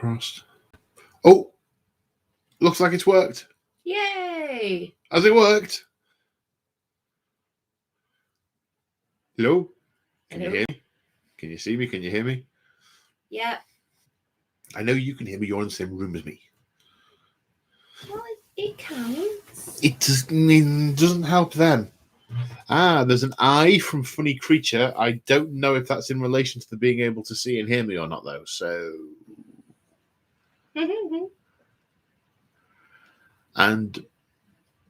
crossed. Oh, looks like it's worked. Yay! Has it worked? Hello? Can you hear me? Can you see me? Can you hear me? Yeah. I know you can hear me. You're in the same room as me. Well, it counts. It doesn't help then. There's an eye from Funny Creature. I don't know if that's in relation to the being able to see and hear me or not, though. So, and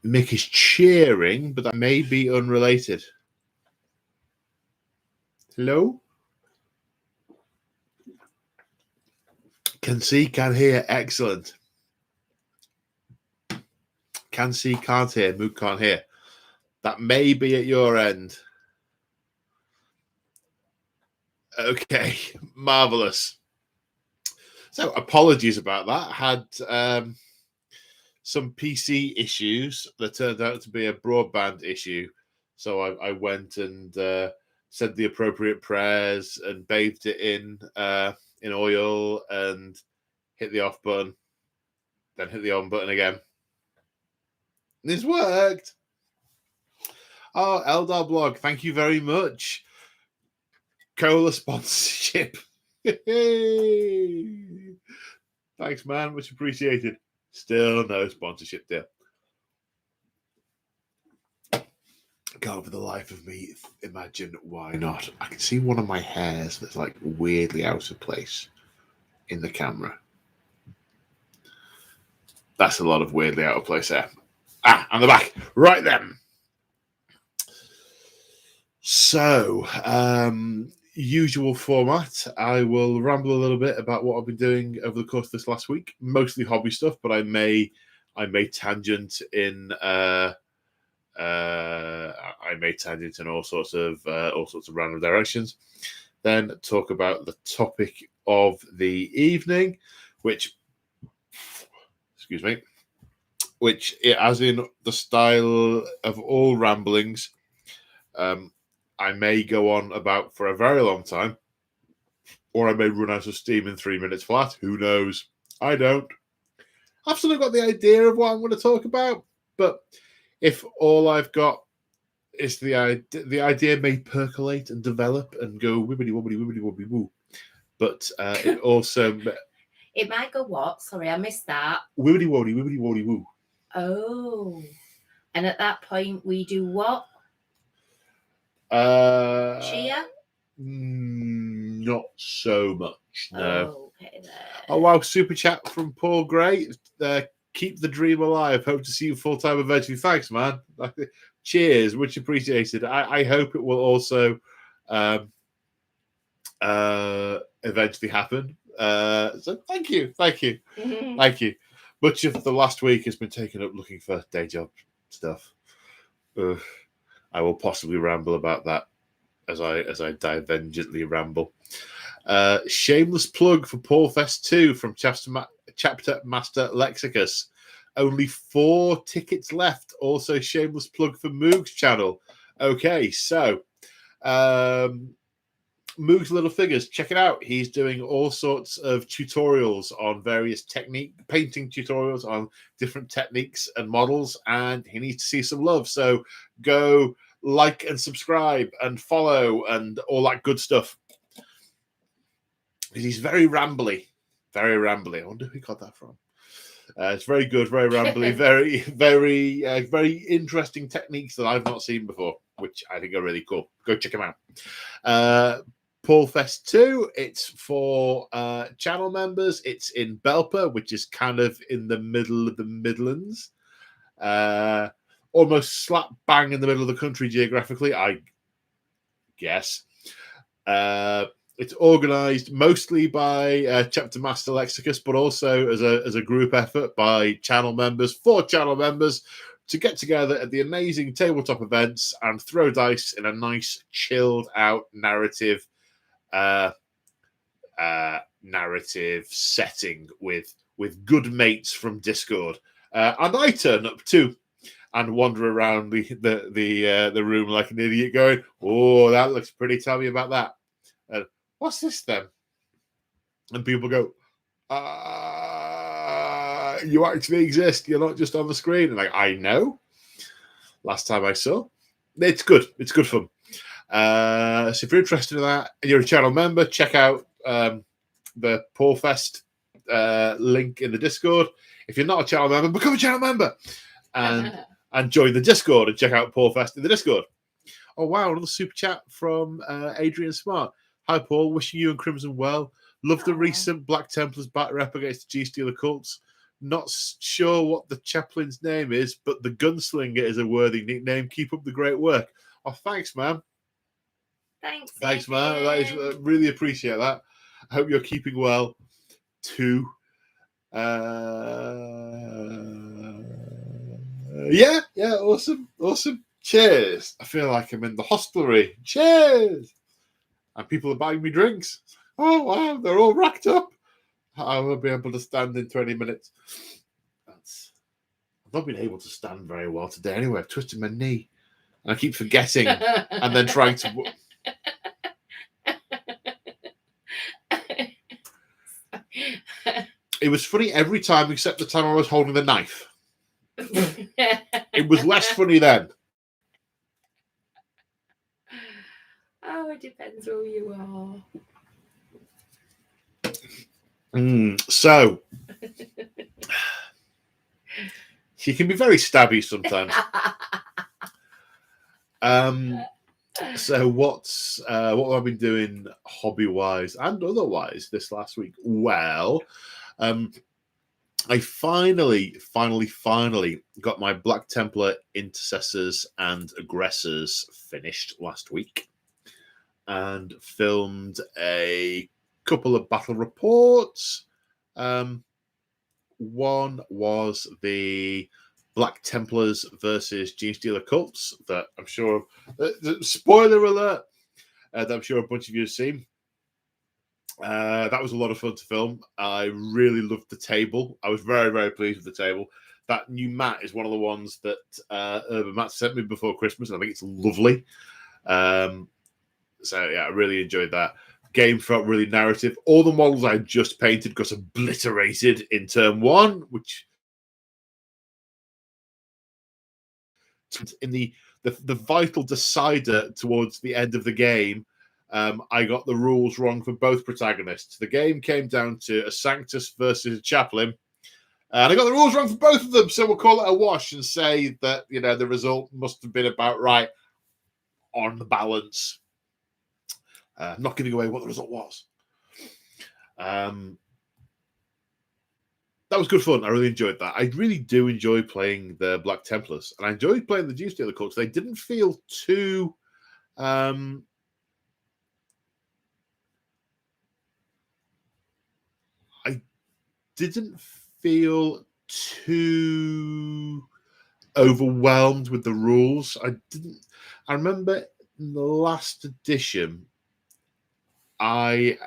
Mick is cheering, but that may be unrelated. Hello? Can see, can hear. Excellent. Can see, can't hear. Mook can't hear. That may be at your end. Okay, marvelous. So, apologies about that. Had some PC issues that turned out to be a broadband issue. So I went and said the appropriate prayers and bathed it in oil and hit the off button, then hit the on button again. This worked. Oh, Eldar Blog, thank you very much. Cola sponsorship. Thanks, man. Much appreciated. Still no sponsorship there. God, for the life of me, imagine why not. I can see one of my hairs that's like weirdly out of place in the camera. That's a lot of weirdly out of place there. On the back. Right then. So, usual format. I will ramble a little bit about what I've been doing over the course of this last week. Mostly hobby stuff, but I may tangent in all sorts of random directions. Then talk about the topic of the evening, which as in the style of all ramblings, I may go on about for a very long time, or I may run out of steam in 3 minutes flat. Who knows? I don't. I've sort of got the idea of what I'm going to talk about, but if all I've got is the idea may percolate and develop and go wibbity wobbity wibbity wobbity woo. But it also it might go what? Sorry, I missed that. Wibbity wobbity woo. Oh, and at that point we do what? Cheer? Not so much. No. Oh, okay then. Oh wow! Super chat from Paul Gray. Keep the dream alive. Hope to see you full time eventually. Thanks, man. Cheers, much appreciated. I hope it will also eventually happen. So thank you. Thank you. Much of the last week has been taken up looking for day job stuff. I will possibly ramble about that as I divergently ramble. Shameless plug for Paul Fest 2 from Chapter Master Lexicus. Only 4 tickets left. Also, shameless plug for Moog's channel. Okay, so Moog's Little Figures, check it out. He's doing all sorts of tutorials on various painting tutorials on different techniques and models, and he needs to see some love. So go like and subscribe and follow and all that good stuff. He's very rambly. Very rambly. I wonder who he got that from. It's very good, very rambly, very, very, very interesting techniques that I've not seen before, which I think are really cool. Go check him out. Paul Fest 2, it's for channel members. It's in Belper, which is kind of in the middle of the Midlands. Almost slap bang in the middle of the country geographically, I guess. It's organised mostly by Chapter Master Lexicus, but also as a group effort by channel members, 4 channel members, to get together at the amazing tabletop events and throw dice in a nice, chilled out narrative setting with good mates from Discord. And I turn up too and wander around the room like an idiot, going, "Oh, that looks pretty. Tell me about that." What's this then? And people go, You actually exist. You're not just on the screen. And like, I know. Last time I saw. It's good. It's good fun. So if you're interested in that and you're a channel member, check out the Paul Fest link in the Discord. If you're not a channel member, become a channel member and join the Discord and check out Paul Fest in the Discord. Oh, wow. Another super chat from Adrian Smart. Hi, Paul. Wishing you and Crimson well. Love the recent Black Templars batter up against the G-Stealer cults. Not sure what the chaplain's name is, but the Gunslinger is a worthy nickname. Keep up the great work. Oh, thanks, man. Thanks, man. That is, really appreciate that. I hope you're keeping well, too. Yeah, awesome. Cheers. I feel like I'm in the hostelry. Cheers. And people are buying me drinks. Oh, wow, they're all racked up. I will be able to stand in 20 minutes. I've not been able to stand very well today anyway. I've twisted my knee. And I keep forgetting and then trying to... It was funny every time except the time I was holding the knife. It was less funny then. Oh, it depends who you are. So, she can be very stabby sometimes. So what have I been doing hobby-wise and otherwise this last week? Well, I finally got my Black Templar Intercessors and Aggressors finished last week and filmed a couple of battle reports. One was the Black Templars versus Genestealer cults that I'm sure, spoiler alert, that I'm sure a bunch of you have seen. That was a lot of fun to film. I really loved the table. I was very, very pleased with the table. That new mat is one of the ones that Urban Matt sent me before Christmas. I think it's lovely. So, yeah, I really enjoyed that. Game felt really narrative. All the models I just painted got obliterated in turn one, which in the vital decider towards the end of the game, I got the rules wrong for both protagonists. The game came down to a Sanctus versus a Chaplain, and I got the rules wrong for both of them, so we'll call it a wash and say that, you know, the result must have been about right on the balance. Not giving away what the result was. That was good fun. I really enjoyed that. I really do enjoy playing the Black Templars, and I enjoyed playing the Genestealer cults. They didn't feel too... I didn't feel too overwhelmed with the rules. I remember in the last edition, I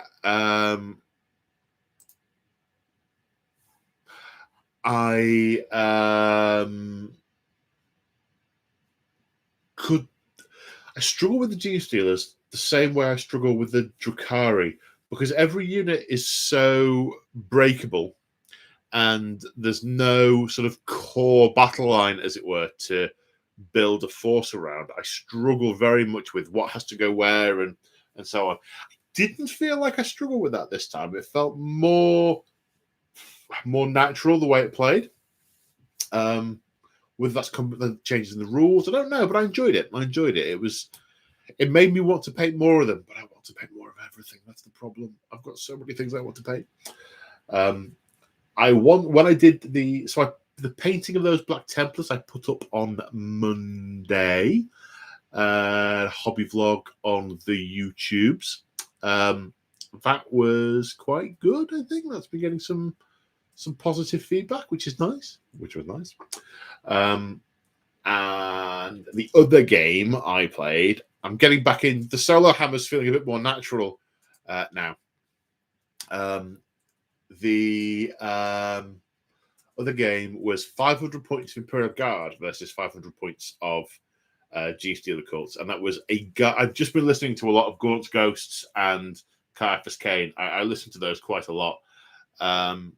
struggle with the Genestealers the same way I struggle with the Drukhari, because every unit is so breakable and there's no sort of core battle line, as it were, to build a force around. I struggle very much with what has to go where and so on. I didn't feel like I struggled with that this time. It felt more natural the way it played. Whether that's the changes in the rules, I don't know, but I enjoyed it. It made me want to paint more of them, but I want to paint more of everything. That's the problem. I've got so many things I want to paint. The painting of those Black Templars I put up on Monday, hobby vlog on the YouTubes. That was quite good. I think that's been getting some positive feedback, which was nice. And the other game I played, I'm getting back in. The solo hammer's feeling a bit more natural now. The other game was 500 points of Imperial Guard versus 500 points of Genestealer cults, and that was I've just been listening to a lot of Gaunt's Ghosts and Caiaphas Cain. I listened to those quite a lot. and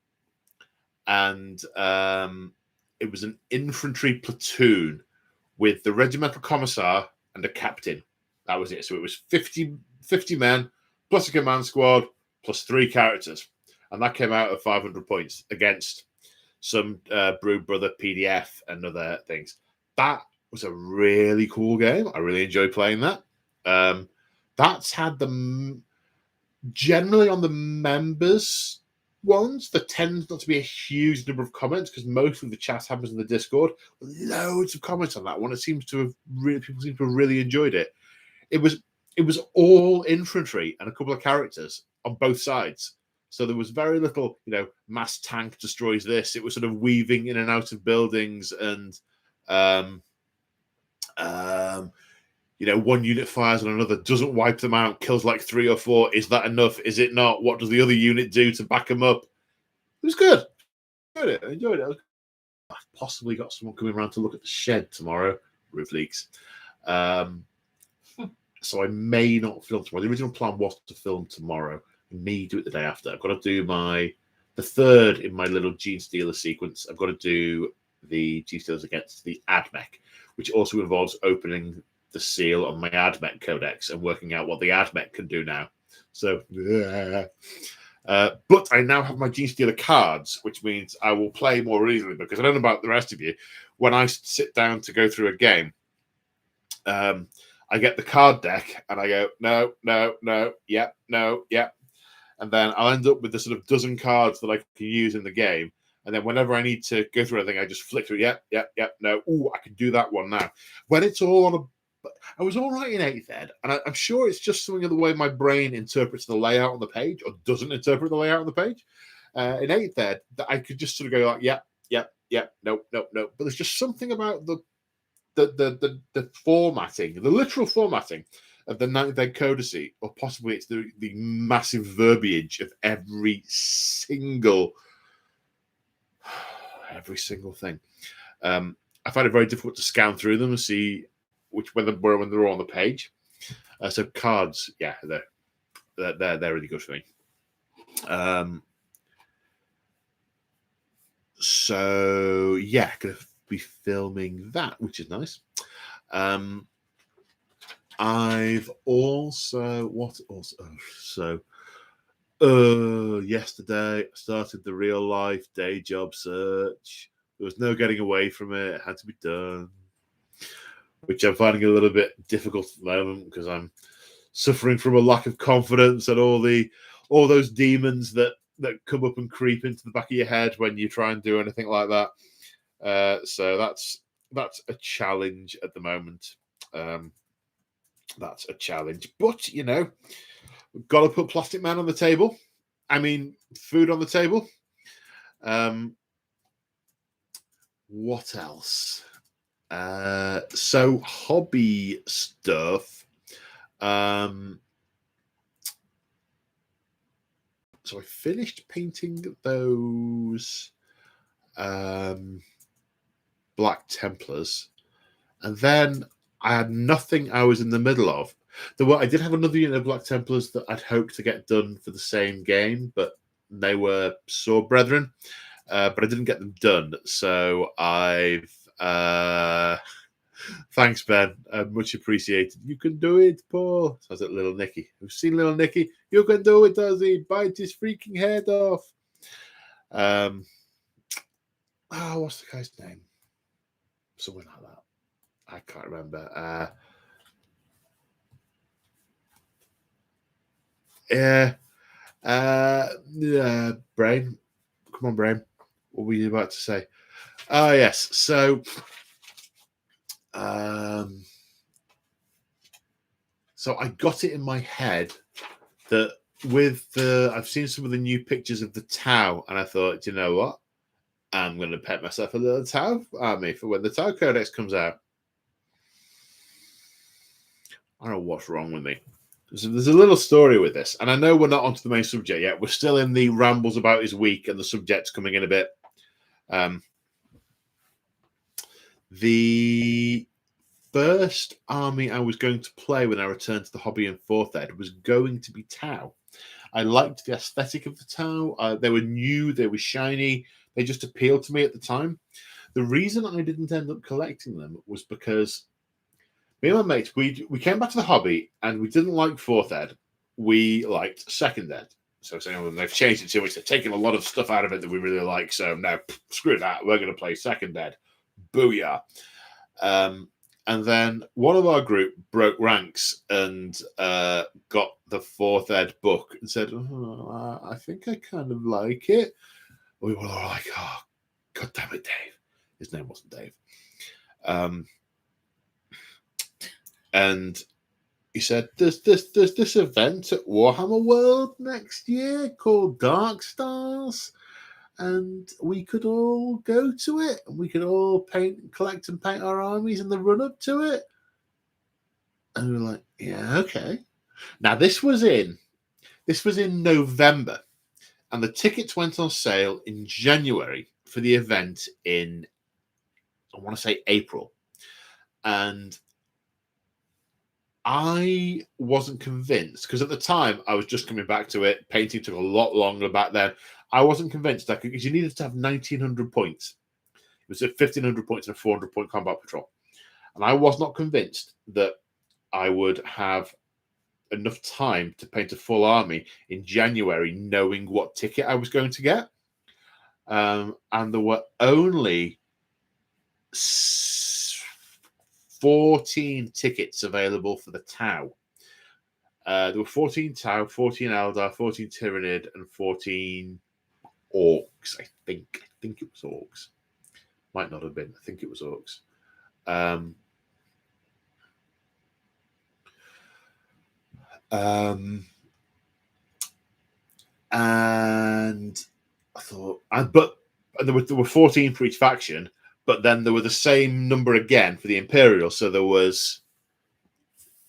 it was an infantry platoon with the regimental commissar and a captain. That was it. So it was 50 men plus a command squad plus 3 characters, and that came out of 500 points against some Brood Brother PDF and other things. That was a really cool game. I really enjoyed playing that. That's had generally on the members ones, there tends not to be a huge number of comments because most of the chat happens in the Discord. Loads of comments on that one. It seems to have people seem to have really enjoyed it. It was all infantry and a couple of characters on both sides. So there was very little, mass tank destroys this. It was sort of weaving in and out of buildings, and one unit fires on another, doesn't wipe them out, kills like 3 or 4. Is that enough? Is it not? What does the other unit do to back them up? It was good. I enjoyed it. I've possibly got someone coming around to look at the shed tomorrow. Roof leaks. So I may not film tomorrow. The original plan was to film tomorrow. I may do it the day after. I've got to do the third in my little Gene Stealer sequence. I've got to do the Gene Stealers against the AdMech, which also involves opening the seal on my AdMech Codex and working out what the AdMech can do now. So, but I now have my Gene Stealer cards, which means I will play more easily, because I don't know about the rest of you. When I sit down to go through a game, I get the card deck and I go, no, yep, no, yep. And then I'll end up with the sort of dozen cards that I can use in the game. And then whenever I need to go through anything, I just flick through, yep, no. Ooh, I can do that one now. When it's all on I was all right in 8th ed, and I'm sure it's just something of the way my brain interprets the layout on the page, or doesn't interpret the layout on the page. In 8th ed, that I could just sort of go like, yep, no. But there's just something about the formatting, the literal formatting of the 9th ed codice, or possibly it's the massive verbiage of every single thing. I find it very difficult to scan through them and see when they're all on the page. So cards, yeah, they're really good for me. So yeah, gonna be filming that, which is nice. I've also yesterday I started the real life day job search. There was no getting away from it. It had to be done, which I'm finding a little bit difficult at the moment because I'm suffering from a lack of confidence and all those demons that come up and creep into the back of your head when you try and do anything like that. So that's a challenge at the moment. That's a challenge, but we've got to put Plastic Man on the table. I mean, food on the table. What else? So hobby stuff. So I finished painting those Black Templars, and then I had nothing I was in the middle of. I did have another unit of Black Templars that I'd hoped to get done for the same game, but they were Sword Brethren, but I didn't get them done. So I've thanks, Ben. Much appreciated. You can do it, Paul. Says it, Little Nicky. We've seen Little Nicky. You can do it, does he? Bite his freaking head off. What's the guy's name? Something like that. I can't remember. Brain. Come on, Brain. What were you about to say? Oh, yes. So, so I got it in my head that I've seen some of the new pictures of the Tau, and I thought, you know what? I'm going to pet myself a little Tau army for when the Tau Codex comes out. I don't know what's wrong with me. There's a little story with this, and I know we're not onto the main subject yet. We're still in the rambles about his week, and the subject's coming in a bit. The first army I was going to play when I returned to the hobby in 4th ed was going to be Tau. I liked the aesthetic of the Tau. They were new, they were shiny, they just appealed to me at the time. The reason I didn't end up collecting them was because me and my mates, we came back to the hobby and we didn't like 4th ed. We liked 2nd ed. So they've changed it too much. They've taken a lot of stuff out of it that we really like. So no, screw that. We're going to play 2nd ed. Booyah. And then one of our group broke ranks and got the 4th ed book and said, I think I kind of like it. We were all like, oh, God damn it, Dave. His name wasn't Dave. And he said, there's this event at Warhammer World next year called Dark Stars, and we could all go to it, and we could all collect and paint our armies in the run-up to it. And we were like, yeah, okay. Now, this was in November, and the tickets went on sale in January for the event in, I want to say, April. And I wasn't convinced, because at the time I was just coming back to it. Painting took a lot longer back then. I wasn't convinced that because you needed to have 1,900 points. It was 1,500 points and a 400-point combat patrol. And I was not convinced that I would have enough time to paint a full army in January, knowing what ticket I was going to get. And there were only 14 tickets available for the Tau. There were 14 Tau, 14 Eldar, 14 Tyrannid, and 14 Orcs. I think it was Orcs. Might not have been. I think it was Orcs. And I thought, but there were 14 for each faction. But then there were the same number again for the Imperial. So there was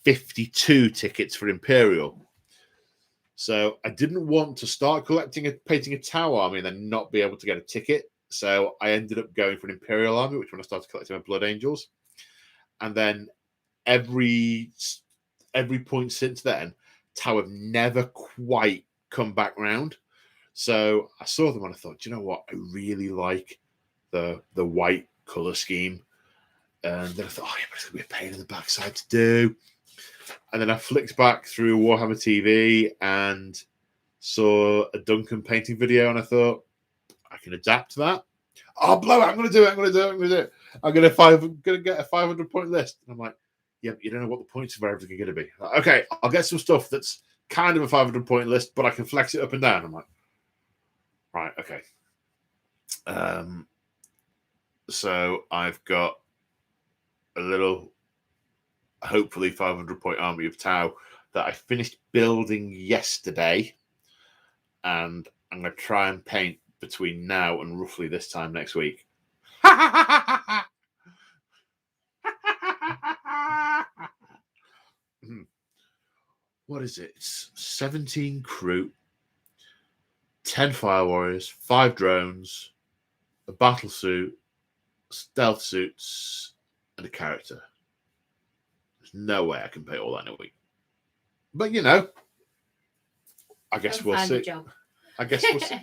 52 tickets for Imperial. So I didn't want to start painting a Tau army and then not be able to get a ticket. So I ended up going for an Imperial army, which when I started collecting my Blood Angels. And then every point since then, Tau have never quite come back round. So I saw them and I thought, do you know what? I really like the white color scheme. And then I thought, yeah, but it's going to be a pain in the backside to do. And then I flicked back through Warhammer TV and saw a Duncan painting video, and I thought, I can adapt to that. Oh, blow it. I'm going to do it. I'm going to do it. I'm going to get a 500-point list. And I'm like, yeah, but you don't know what the points of everything are going to be. Like, okay, I'll get some stuff that's kind of a 500-point list, but I can flex it up and down. I'm like, right, okay. So I've got a little, hopefully 500-point army of Tau that I finished building yesterday, and I'm going to try and paint between now and roughly this time next week. What is it? It's 17 crew, 10 fire warriors, 5 drones, a battle suit, stealth suits, and a character. There's no way I can paint all that in a week. But you know, I guess we'll see. I guess we'll see.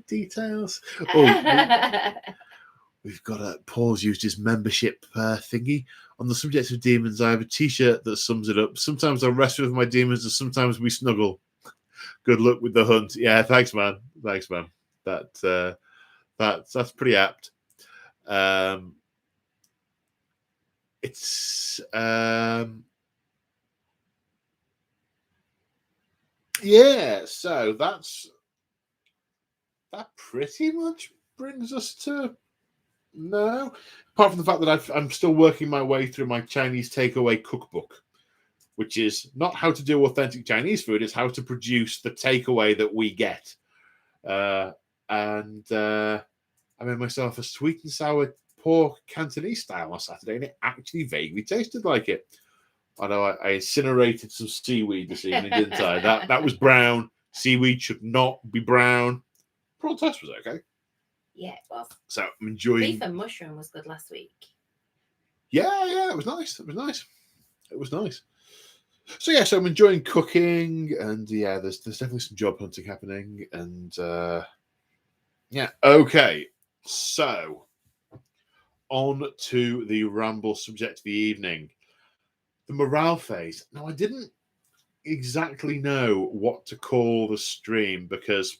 Details. Oh, we've got Paul's used his membership thingy. On the subject of demons, I have a t-shirt that sums it up. Sometimes I rest with my demons and sometimes we snuggle. Good luck with the hunt. Yeah, thanks, man. Thanks, man. That's pretty apt. It's yeah, so that pretty much brings us to now. Apart from the fact that I'm still working my way through my Chinese takeaway cookbook, which is not how to do authentic Chinese food, it's how to produce the takeaway that we get. I made myself a sweet and sour pork Cantonese style on Saturday, and it actually vaguely tasted like it. I know I incinerated some seaweed this evening, didn't I? That was brown. Seaweed should not be brown. Prawn toast was okay. Yeah, it was. So I'm enjoying. Beef and mushroom was good last week. Yeah, it was nice. It was nice. it was nice. So yeah, so I'm enjoying cooking, and yeah, there's definitely some job hunting happening, and yeah, okay. So on to the ramble subject of the evening, the morale phase. Now, I didn't exactly know what to call the stream because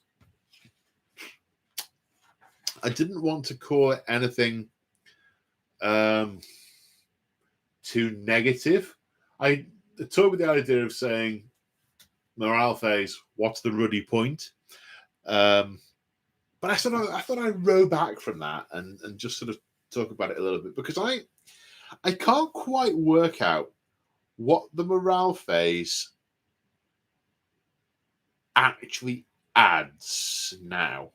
I didn't want to call it anything too negative. I toyed with the idea of saying morale phase, what's the ruddy point? But I thought I'd row back from that and just sort of talk about it a little bit, because I can't quite work out what the morale phase actually adds now.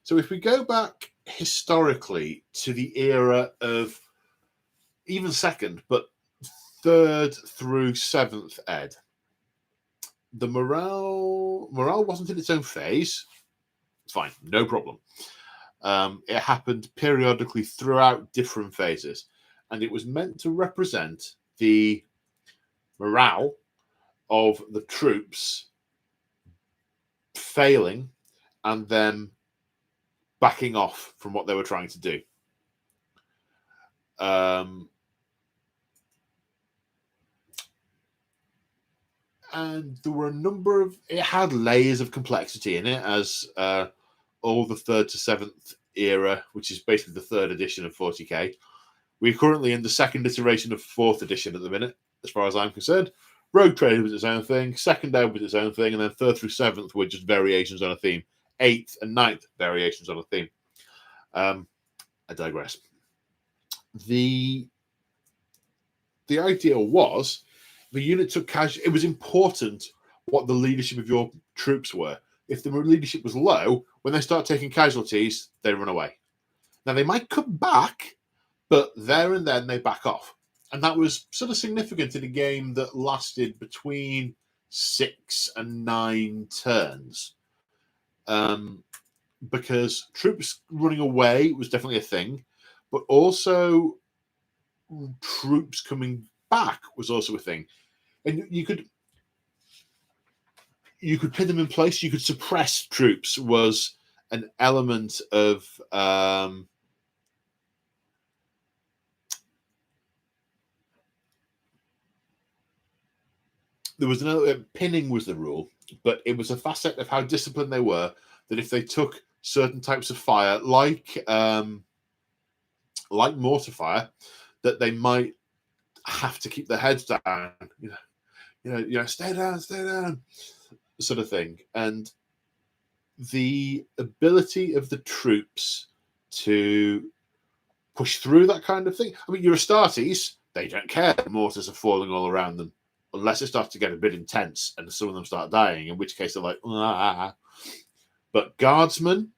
So if we go back historically to the era of even second, but third through seventh ed, the morale wasn't in its own phase. Fine, no problem. It happened periodically throughout different phases, and it was meant to represent the morale of the troops failing and then backing off from what they were trying to do. And there were a number of, it had layers of complexity in it, as all the third to seventh era, which is basically the third edition of 40k. We're currently in the second iteration of fourth edition at the minute, as far as I'm concerned. Rogue Trader was its own thing, second ed was its own thing, and then third through seventh were just variations on a theme. Eighth and ninth variations on a theme. I digress. The idea was the unit took casualty. It was important what the leadership of your troops were. If the leadership was low, when they start taking casualties, they run away. Now, they might come back, but there and then they back off. And that was sort of significant in a game that lasted between 6 and 9 turns. Because troops running away was definitely a thing, but also troops coming back was also a thing. And you could pin them in place. You could suppress troops was an element of there was another pinning was the rule, but it was a facet of how disciplined they were, that if they took certain types of fire, like mortar fire, that they might have to keep their heads down, stay down, sort of thing. And the ability of the troops to push through that kind of thing. I mean, your Astartes, they don't care. The mortars are falling all around them, unless it starts to get a bit intense and some of them start dying, in which case they're like, ah. But guardsmen,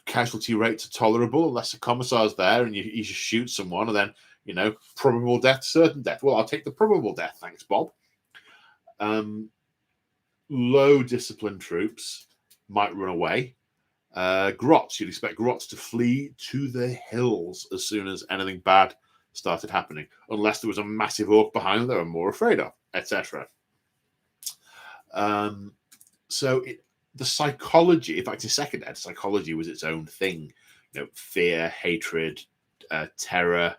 casualty rates are tolerable unless the commissar's there and you just shoot someone and then, probable death, certain death. Well, I'll take the probable death, thanks, Bob. Low disciplined troops might run away. Grots, you'd expect Grots to flee to the hills as soon as anything bad started happening, unless there was a massive orc behind them they were more afraid of, etc. So the psychology, in fact, in second ed, psychology was its own thing. Fear, hatred, terror,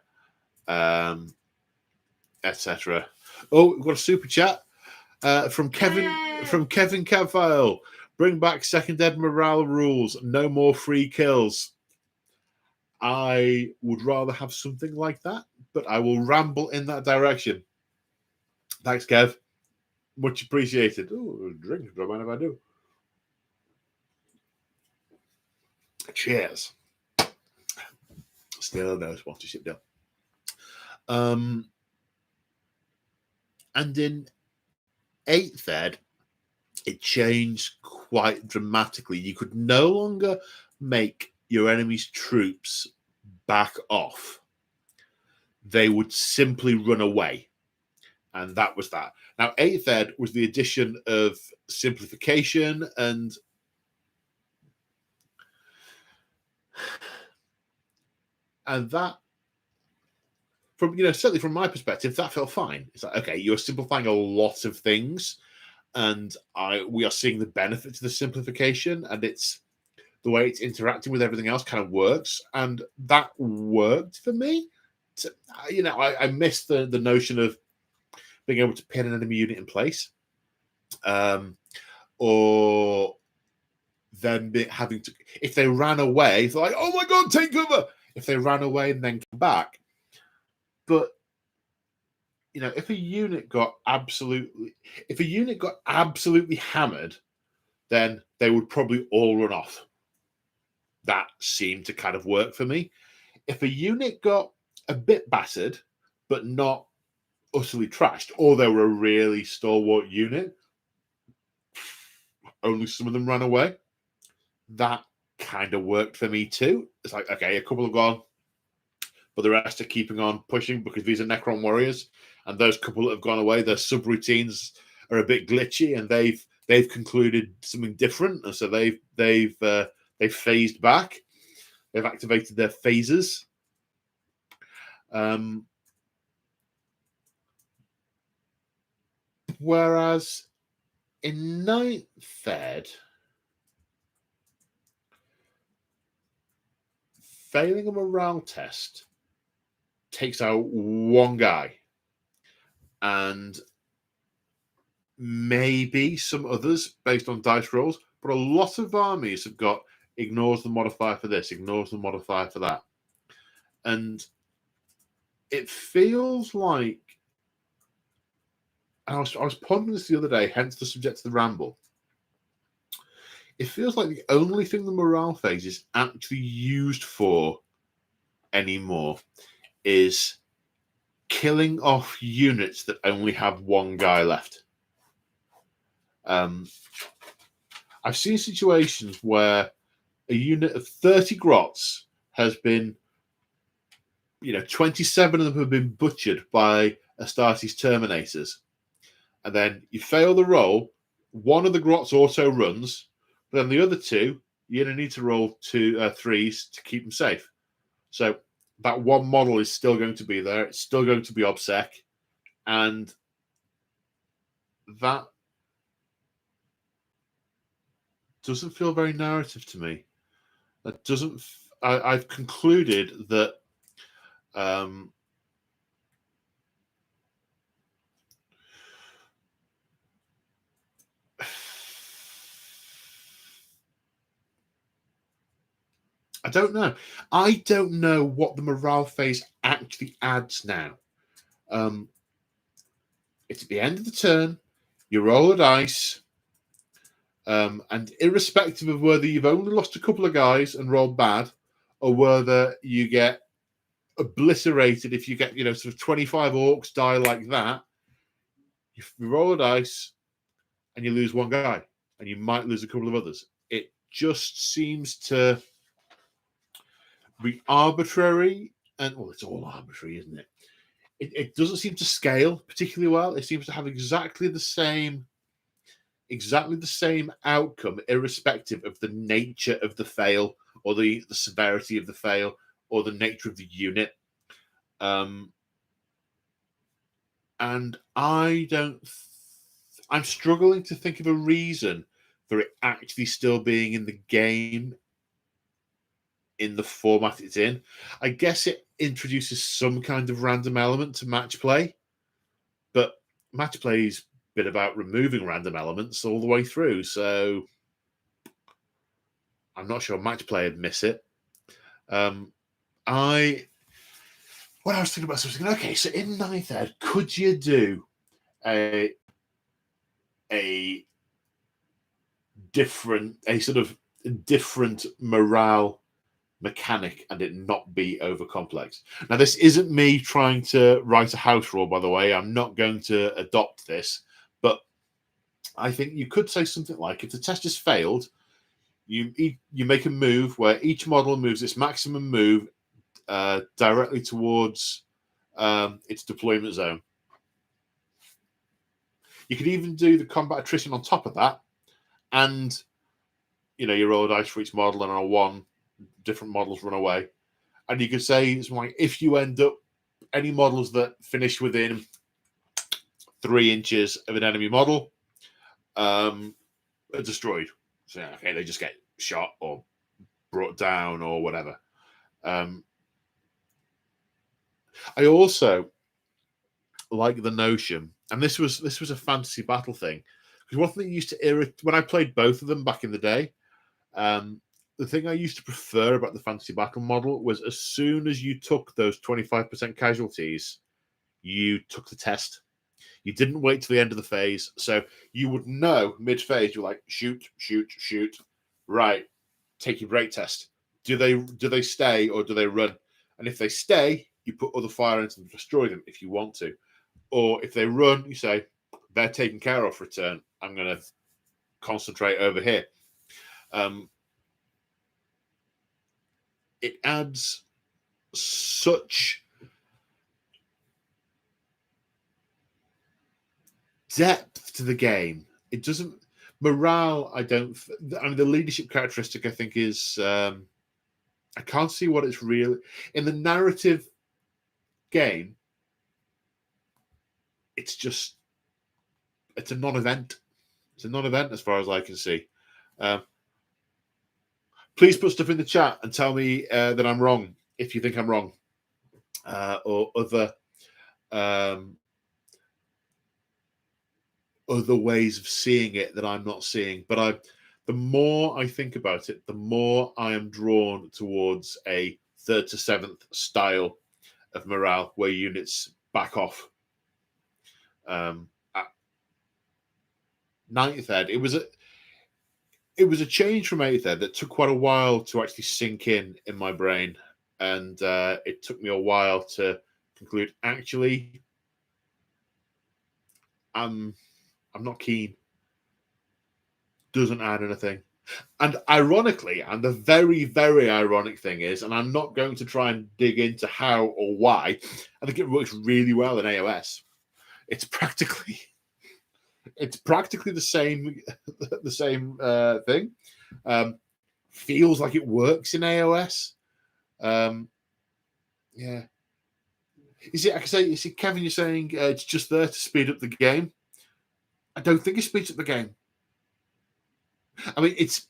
etc. Oh, we've got a super chat from Kevin. From Kevin Cavile. Bring back second ed morale rules. No more free kills. I would rather have something like that, but I will ramble in that direction. Thanks, Kev. Much appreciated. Oh, drink. Don't mind if I do. Cheers. Still no sponsorship deal. And in 8th ed, it changed quite dramatically. You could no longer make your enemy's troops back off. They would simply run away. And that was that. Now, 8th ed was the addition of simplification and that from certainly from my perspective, that felt fine. It's like, okay, you're simplifying a lot of things, and we are seeing the benefit to the simplification, and it's the way it's interacting with everything else kind of works, and that worked for me. I missed the notion of being able to pin an enemy unit in place, or them having to, if they ran away, they're like, oh my god, take cover. If they ran away and then come back, but if a unit got absolutely hammered, then they would probably all run off. That seemed to kind of work for me. If a unit got a bit battered, but not utterly trashed, or they were a really stalwart unit, only some of them ran away, that kind of worked for me too. It's like, okay, a couple have gone, but the rest are keeping on pushing because these are Necron warriors, and those couple that have gone away, their subroutines are a bit glitchy, and they've concluded something different, and so they've phased back. They've activated their phases. Whereas in ninth Ed, failing a morale test takes out one guy, and maybe some others based on dice rolls, but a lot of armies have got ignores the modifier for this, ignores the modifier for that. And it feels like, I was pondering this the other day, hence the subject of the ramble. It feels like the only thing the morale phase is actually used for anymore is killing off units that only have one guy left. I've seen situations where a unit of 30 grots has been, 27 of them have been butchered by Astartes Terminators. And then you fail the roll, one of the grots auto runs, but then the other two, you're going to need to roll 3s to keep them safe. So that one model is still going to be there. It's still going to be OBSEC. And that doesn't feel very narrative to me. That doesn't. I've concluded that I don't know. I don't know what the morale phase actually adds now. It's at the end of the turn. You roll a dice. And irrespective of whether you've only lost a couple of guys and rolled bad, or whether you get obliterated if you get, sort of 25 orcs die like that, you roll a dice and you lose one guy, and you might lose a couple of others. It just seems to be arbitrary, and it's all arbitrary, isn't it? It doesn't seem to scale particularly well. It seems to have exactly the same outcome, irrespective of the nature of the fail, or the severity of the fail, or the nature of the unit. And I'm struggling to think of a reason for it actually still being in the game in the format it's in. I guess it introduces some kind of random element to match play, but match play's been about removing random elements all the way through, so I'm not sure match play would miss it. When I was thinking about something, okay, so in ninth Ed, could you do a sort of different morale mechanic and it not be over complex? Now, this isn't me trying to write a house rule, by the way. I'm not going to adopt this, but I think you could say something like, if the test has failed, you make a move where each model moves its maximum move directly towards its deployment zone. You could even do the combat attrition on top of that, and you roll a dice for each model, and on a 1, different models run away. And you could say, it's like, if you end up any models that finish within 3 inches of an enemy model are destroyed. So okay, they just get shot or brought down or whatever. I also like the notion, and this was a fantasy battle thing, because one thing that used to irritate when I played both of them back in the day. The thing I used to prefer about the fantasy battle model was as soon as you took those 25% casualties, you took the test. You didn't wait till the end of the phase, so you would know mid-phase. You're like, shoot, shoot, shoot. Right, take your break test. Do they stay or do they run? And if they stay, you put other fire into them to destroy them if you want to. Or if they run, you say, they're taken care of for a turn. I'm going to concentrate over here. It adds such depth to the game. It doesn't morale. I mean, the leadership characteristic I think is I can't see what it's really in the narrative game. It's a non-event. It's a non-event as far as I can see. Please put stuff in the chat and tell me that I'm wrong if you think I'm wrong, or other ways of seeing it that I'm not seeing. But the more I think about it, the more I am drawn towards a 3rd to 7th style of morale where units back off. At 9th Ed, it was a change from 8th Ed that took quite a while to actually sink in my brain, and it took me a while to conclude. Actually, I'm not keen. Doesn't add anything. And ironically, and the very, very ironic thing is, and I'm not going to try and dig into how or why, I think it works really well in AOS. It's practically the same thing. Feels like it works in AOS. Yeah. You see, Kevin, you're saying it's just there to speed up the game. I don't think it speeds up the game. I mean, it's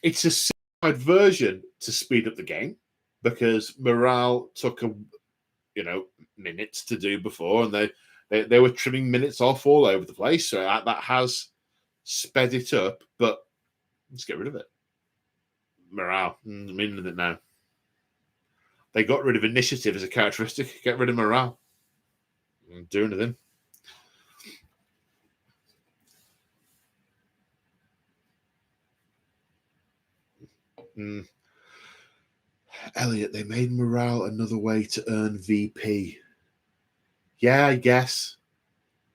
a simplified version to speed up the game, because morale took minutes to do before, and they were trimming minutes off all over the place. So that has sped it up, but let's get rid of it. Morale, meaning it now. They got rid of initiative as a characteristic. Get rid of morale. Do anything. Elliot, they made morale another way to earn VP. Yeah, I guess.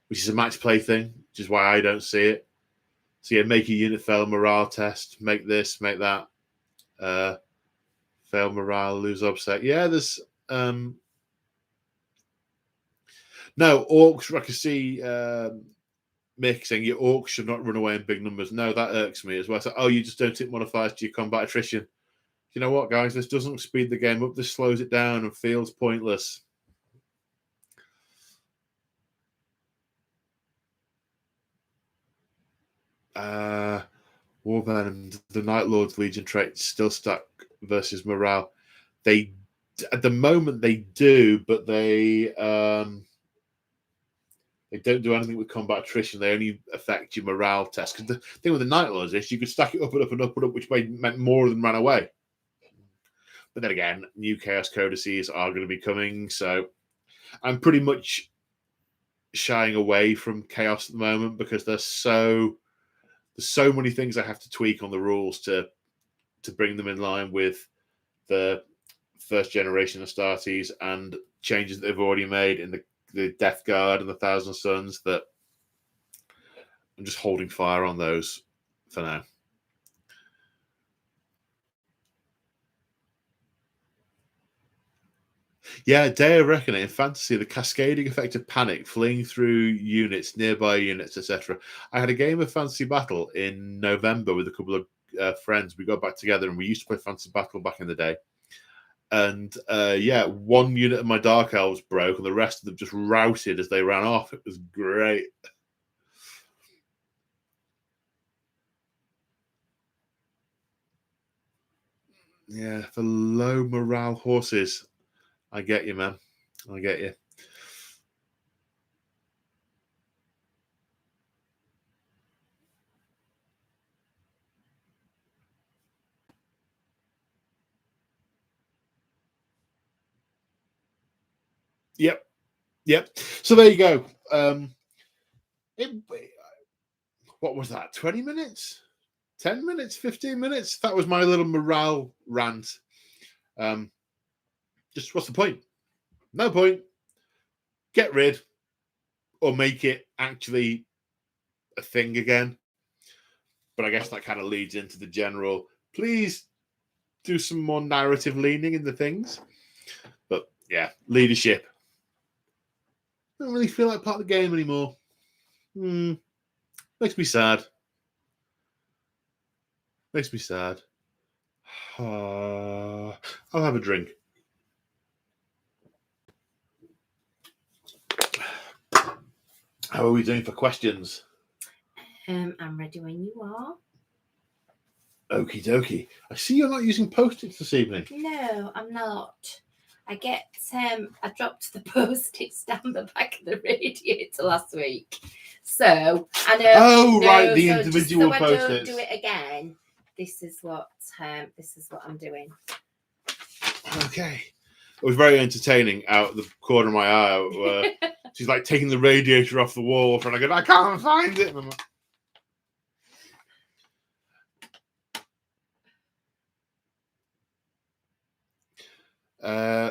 Which is a match play thing, which is why I don't see it. So yeah, make a unit fail morale test, make this, make that. Fail morale, lose upset. Yeah, there's no orcs. I can see Mick saying your orcs should not run away in big numbers. No, that irks me as well. So, you just don't tick modifiers to your combat attrition. You know what, guys? This doesn't speed the game up. This slows it down and feels pointless. Warvenom, the Night Lord's Legion trait still stuck versus morale. They, at the moment, they do, but they don't do anything with combat attrition. They only affect your morale test. Because the thing with the Night Lords is you could stack it up and up and up and up, which meant more than ran away. But then again, new Chaos Codices are going to be coming, so I'm pretty much shying away from Chaos at the moment, because there's so many things I have to tweak on the rules to bring them in line with the 1st generation Astartes and changes that they've already made in the Death Guard and the Thousand Suns, that I'm just holding fire on those for now. Yeah, Day of Reckoning in fantasy, the cascading effect of panic, fleeing through units, nearby units, etc. I had a game of Fantasy Battle in November with a couple of friends. We got back together and we used to play Fantasy Battle back in the day. And yeah, one unit of my Dark Elves broke, and the rest of them just routed as they ran off. It was great. Yeah, for low morale horses. I get you, man. I get you. Yep. So there you go. What was that? 20 minutes? 10 minutes? 15 minutes? That was my little morale rant. Just what's the point? No point. Get rid or make it actually a thing again. But I guess that kind of leads into the general, please do some more narrative leaning in the things. But yeah, leadership. I don't really feel like part of the game anymore. Makes me sad. Makes me sad. I'll have a drink. How are we doing for questions? I'm ready when you are. Okie dokie. I see you're not using Post-its this evening. No, I'm not. I dropped the Post-its down the back of the radiator last week. So I know. Oh, right, the individual so Post-its. I don't do it again. This is what I'm doing. Okay. It was very entertaining out the corner of my eye. Where she's like taking the radiator off the wall, and I go, I can't find it. And I'm like,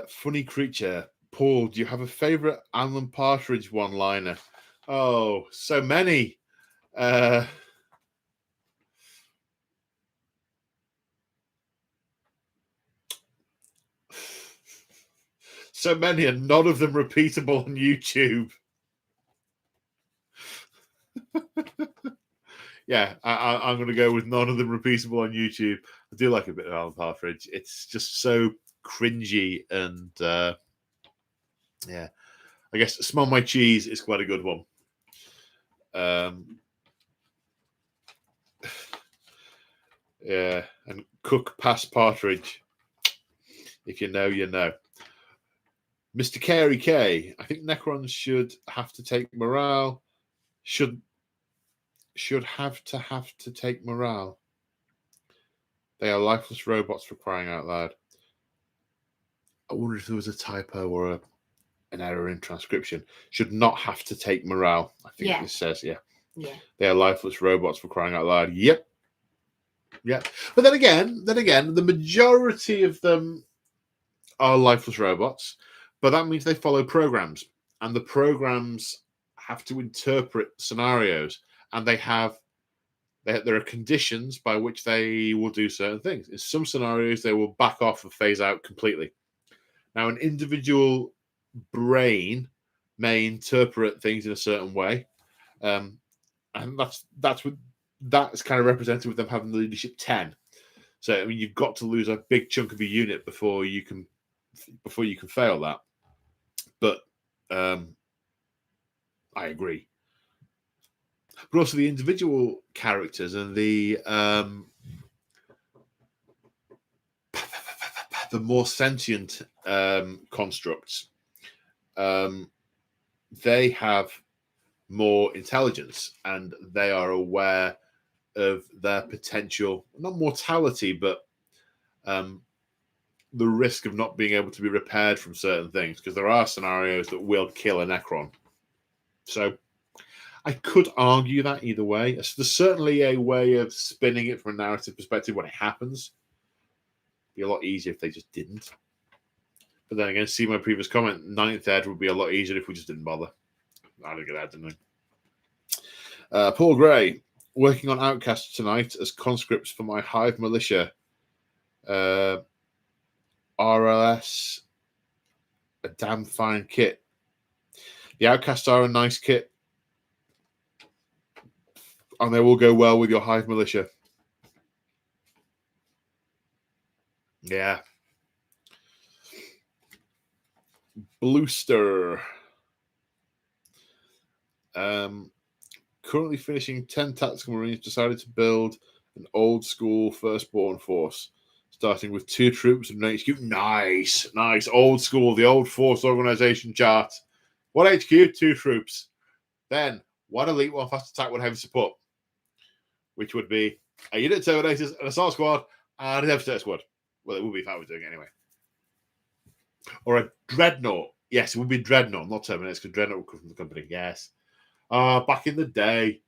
funny creature. Paul, do you have a favorite Alan Partridge one-liner? Oh, so many. So many, and none of them repeatable on YouTube. Yeah, I'm going to go with none of them repeatable on YouTube. I do like a bit of Alan Partridge. It's just so cringy, and yeah, I guess Smell My Cheese is quite a good one. Yeah, and Cook Past Partridge. If you know, you know. Mr. Carey K. I think Necrons should have to take morale. Should have to take morale. They are lifeless robots, for crying out loud. I wonder if there was a typo or an error in transcription. Should not have to take morale. I think this says, yeah. They are lifeless robots, for crying out loud. Yep. Yeah. But then again, the majority of them are lifeless robots, but that means they follow programs, and the programs have to interpret scenarios, and there are conditions by which they will do certain things. In some scenarios, they will back off and phase out completely. Now, an individual brain may interpret things in a certain way, and that's kind of represented with them having the leadership 10. So, I mean, you've got to lose a big chunk of a unit before you can fail that. But I agree. But also the individual characters and the more sentient constructs, they have more intelligence, and they are aware of their potential, not mortality, but the risk of not being able to be repaired from certain things, because there are scenarios that will kill a Necron. So I could argue that either way. There's certainly a way of spinning it from a narrative perspective when it happens. It'd be a lot easier if they just didn't. But then again, see my previous comment, 9th Ed would be a lot easier if we just didn't bother. I look at that, didn't I? Paul Gray, working on Outcasts tonight as conscripts for my Hive Militia. RLS, a damn fine kit. The Outcasts are a nice kit, and they will go well with your Hive Militia. Yeah. Bluester. Currently finishing 10 tactical marines, decided to build an old school firstborn force, starting with 2 troops and an HQ. Nice. Old school, the old force organization chart. 1 HQ, 2 troops. Then 1 elite, 1 fast attack, 1 heavy support, which would be a unit of Terminators, an assault squad, and a devastator squad. Well, it would be if I was doing it anyway. Or a dreadnought. Yes, it would be dreadnought, not Terminators, because dreadnought would come from the company. Yes. Back in the day,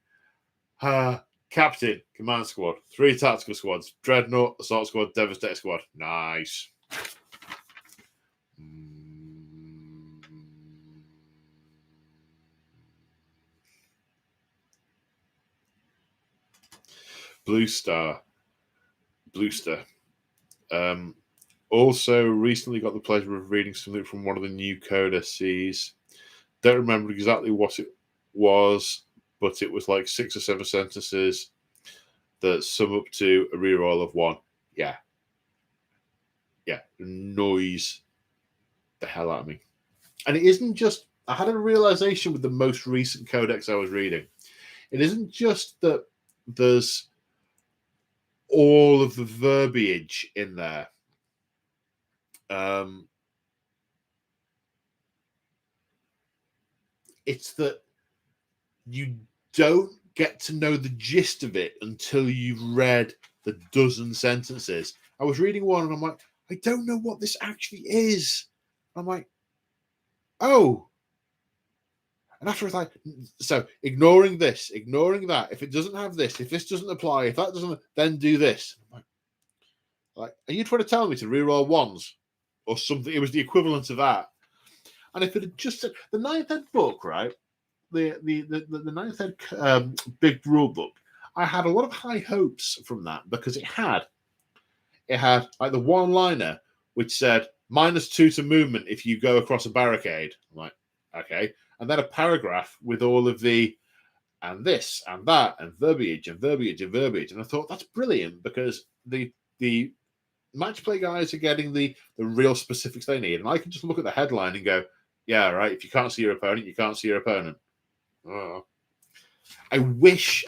captain, command squad, 3 tactical squads, dreadnought, assault squad, devastator squad. Nice. Bluester. Also recently got the pleasure of reading something from one of the new codices. Don't remember exactly what it was, but it was like 6 or 7 sentences that sum up to a reroll of 1. Yeah. Noise the hell out of me. And it isn't just, I had a realization with the most recent codex I was reading. It isn't just that there's all of the verbiage in there. It's that you don't get to know the gist of it until you've read the dozen sentences. I was reading one and I'm like, I don't know what this actually is. I'm like, oh. And after it's like, so ignoring this, ignoring that. If it doesn't have this, if this doesn't apply, if that doesn't, then do this. I'm like, are you trying to tell me to reroll 1s or something? It was the equivalent of that. And if it had just said the 9th ed book, right? The 9th ed big rule book, I had a lot of high hopes from that because it had like the one-liner which said -2 to movement if you go across a barricade. I'm like, okay. And then a paragraph with all of the and this and that and verbiage and verbiage and verbiage. And I thought that's brilliant because the match play guys are getting the real specifics they need. And I can just look at the headline and go, yeah, right. If you can't see your opponent, you can't see your opponent. Oh. I wish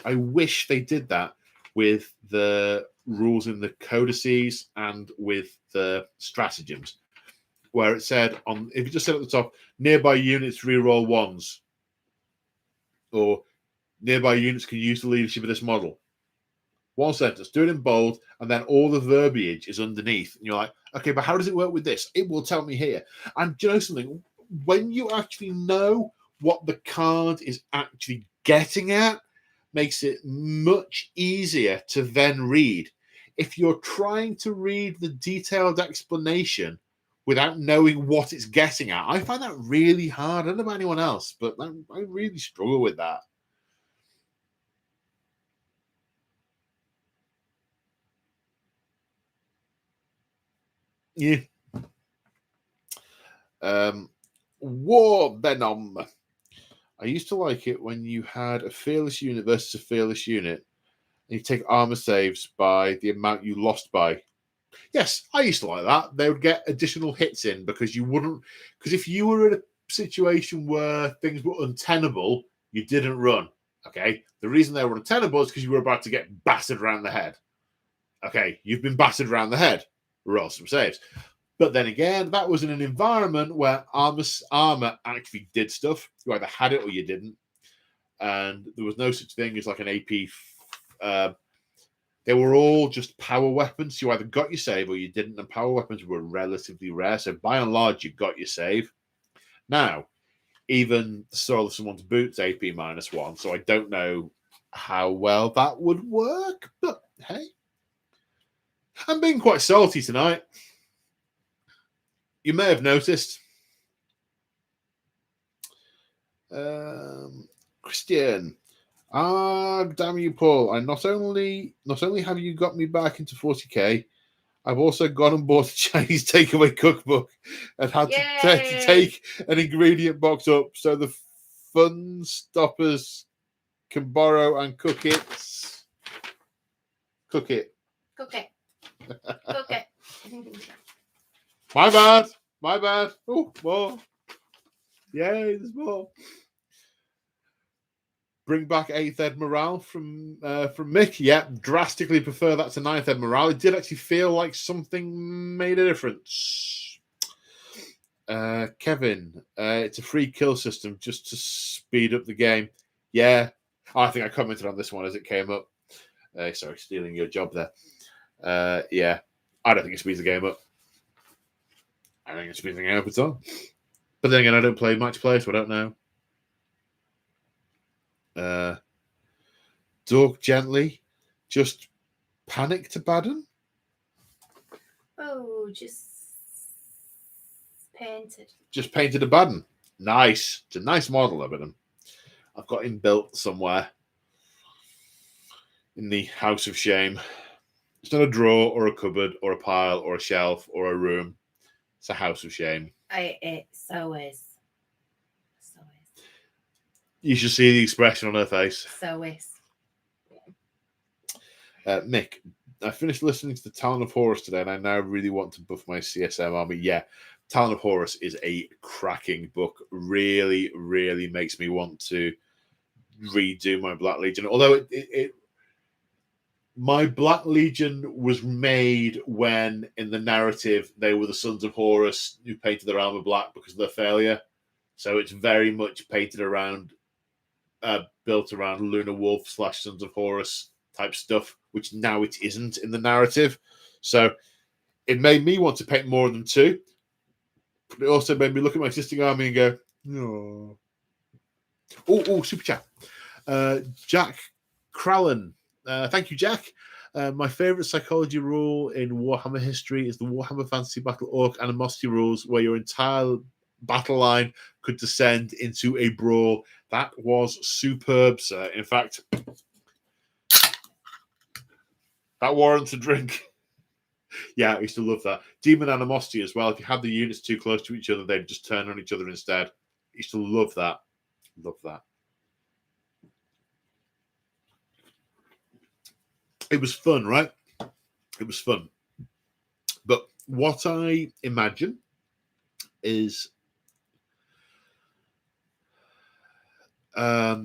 they did that with the rules in the codices and with the stratagems, where it said if you just said at the top, nearby units reroll 1s, or nearby units can use the leadership of this model. 1 sentence, do it in bold, and then all the verbiage is underneath. And you're like, okay, but how does it work with this? It will tell me here. And do you know something? When you actually know what the card is actually getting at, makes it much easier to then read. If you're trying to read the detailed explanation without knowing what it's getting at, I find that really hard. I don't know about anyone else, but I really struggle with that. Yeah. War Venom. I used to like it when you had a fearless unit versus a fearless unit, and you take armor saves by the amount you lost by. Yes, I used to like that. They would get additional hits in because if you were in a situation where things were untenable, you didn't run. Okay. The reason they were untenable is because you were about to get battered around the head. Okay. You've been battered around the head. Roll some saves. But then again, that was in an environment where armor actually did stuff. You either had it or you didn't. And there was no such thing as like an AP. They were all just power weapons. You either got your save or you didn't. And power weapons were relatively rare. So by and large, you got your save. Now, even the Soul of Someone's Boots AP -1. So I don't know how well that would work. But hey, I'm being quite salty tonight. You may have noticed. Christian. Damn you, Paul. I not only have you got me back into 40k, I've also gone and bought a Chinese takeaway cookbook and had to take an ingredient box up so the fun stoppers can borrow and cook it. Cook it. My bad. Oh, more. Yay, there's more. Bring back 8th Ed morale from Mick. Yeah, drastically prefer that to 9th Ed morale. It did actually feel like something made a difference. Kevin, it's a free kill system just to speed up the game. Yeah, I think I commented on this one as it came up. Sorry, stealing your job there. Yeah, I don't think it speeds the game up. I don't think it speeds the game up at all. But then again, I don't play match play, so I don't know. Talk gently. Just panic to Baden. Oh, just painted. Just painted a Baden. Nice. It's a nice model of him. I've got him built somewhere in the House of Shame. It's not a drawer or a cupboard or a pile or a shelf or a room. It's a House of Shame. It so is. So is. You should see the expression on her face. So is. Mick, I finished listening to the Talon of Horus today, and I now really want to buff my CSM army. Yeah, Talon of Horus is a cracking book. Really, really makes me want to redo my Black Legion. Although my Black Legion was made when, in the narrative, they were the Sons of Horus who painted their armor black because of their failure. So it's very much painted around, built around Lunar Wolf / Sons of Horus type stuff, which now it isn't in the narrative. So it made me want to paint more than 2. But it also made me look at my existing army and go, no. Oh, super chat. Jack Krallen. Thank you, Jack. My favorite psychology rule in Warhammer history is the Warhammer Fantasy Battle Orc Animosity rules, where your entire battle line could descend into a brawl. That was superb, sir. In fact, that warrants a drink. Yeah, I used to love that. Demon Animosity as well. If you had the units too close to each other, they'd just turn on each other instead. I used to love that. Love that. It was fun, right? It was fun. But what I imagine is let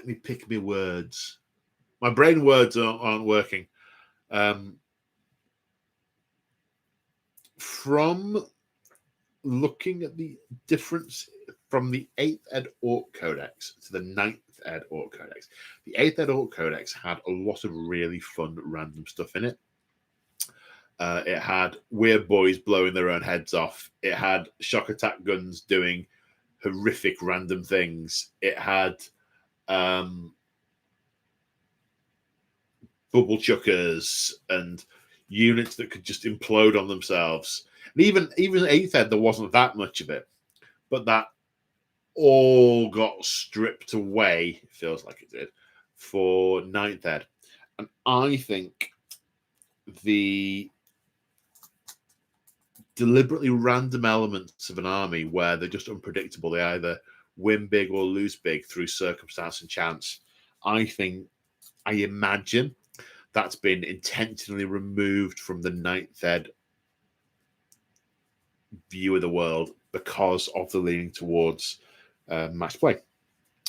me pick my words. My brain words aren't working. From looking at the difference from the 8th Ed Orc Codex to the 9th Ed Orc Codex, the 8th Ed Orc Codex had a lot of really fun random stuff in it. It had weird boys blowing their own heads off. It had shock attack guns doing horrific random things. It had bubble chuckers and units that could just implode on themselves. And even 8th Ed, there wasn't that much of it. But that all got stripped away, it feels like it did, for 9th Ed. And I think the deliberately random elements of an army where they're just unpredictable, they either win big or lose big through circumstance and chance, I imagine that's been intentionally removed from the 9th Ed view of the world because of the leaning towards match play.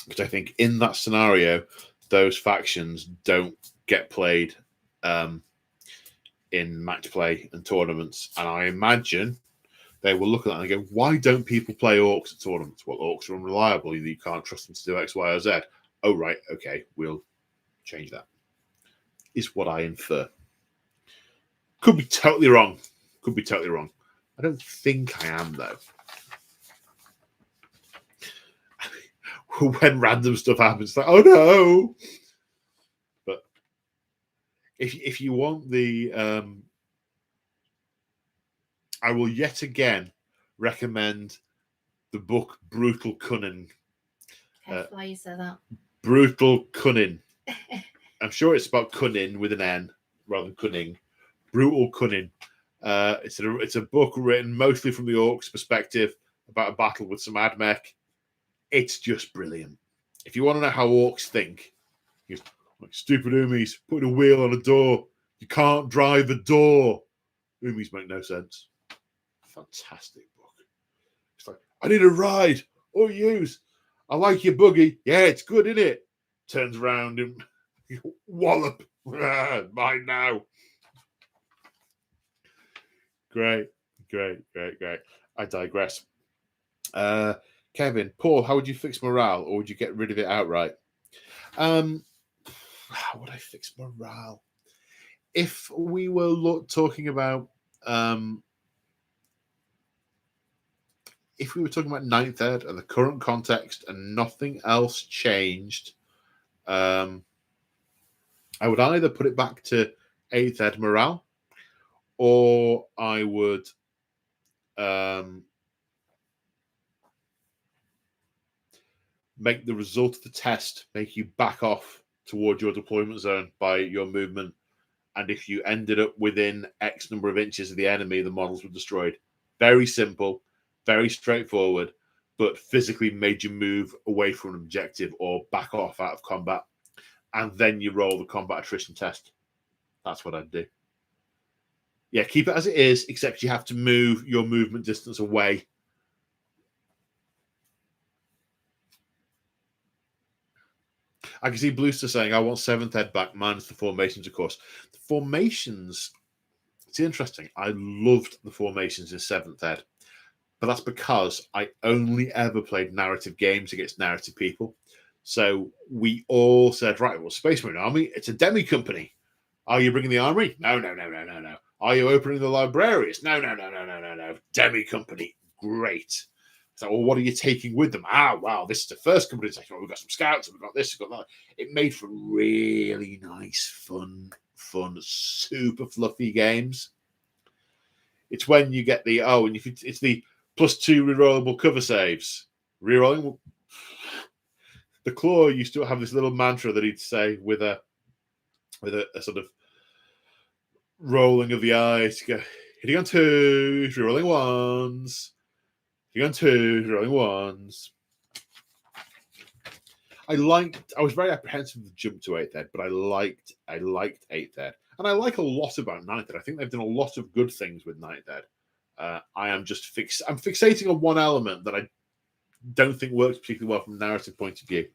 Because I think in that scenario, those factions don't get played in match play and tournaments. And I imagine they will look at that and go, why don't people play orcs at tournaments? Well, orcs are unreliable. You can't trust them to do X, Y, or Z. Oh, right. Okay. We'll change that. Is what I infer. Could be totally wrong. Could be totally wrong. I don't think I am, though. When random stuff happens, it's like, oh no. But if you want the I will yet again recommend the book Brutal Cunning. Why you say that? Brutal Cunning. I'm sure it's spelled cunning with an N rather than cunning. Brutal Cunning. It's a book written mostly from the orcs' perspective about a battle with some admech. It's just brilliant. If you want to know how orcs think, like stupid Umis putting a wheel on a door. You can't drive a door. Umis make no sense. Fantastic book. It's like, I need a ride. Oh, use. I like your buggy. Yeah, it's good, isn't it? Turns around and wallop. Mine now. Great. I digress. Kevin, Paul, how would you fix morale, or would you get rid of it outright? How would I fix morale? If we were talking about if we were talking about ninth ed and the current context and nothing else changed, I would either put it back to 8th ed morale, or I would make the result of the test make you back off towards your deployment zone by your movement. And if you ended up within X number of inches of the enemy, the models were destroyed. Very simple, very straightforward, but physically made you move away from an objective or back off out of combat. And then you roll the combat attrition test. That's what I'd do. Yeah, keep it as it is, except you have to move your movement distance away. I can see Bluester saying, I want 7th ed back, minus the formations, of course. The formations, it's interesting. I loved the formations in 7th ed, but that's because I only ever played narrative games against narrative people. So we all said, right, well, Space Marine Army, it's a demi company. Are you bringing the armory? No. Are you opening the librarians? No. Demi company, great. So, well, what are you taking with them? Wow, this is the first company. It's like, oh, we've got some scouts, and we've got this, we've got that. It made for really nice, fun, super fluffy games. It's when you get the, it's the +2 rerollable cover saves. Rerolling. The Claw used to have this little mantra that he'd say with a sort of rolling of the eyes. Go, hitting on 2s, rerolling 1s. Hitting on 2s, rolling 1s. I was very apprehensive of the jump to 8th ed, but I liked 8th ed. And I like a lot about 9th ed. I think they've done a lot of good things with 9th ed. I am just I'm fixating on one element that I don't think works particularly well from a narrative point of view,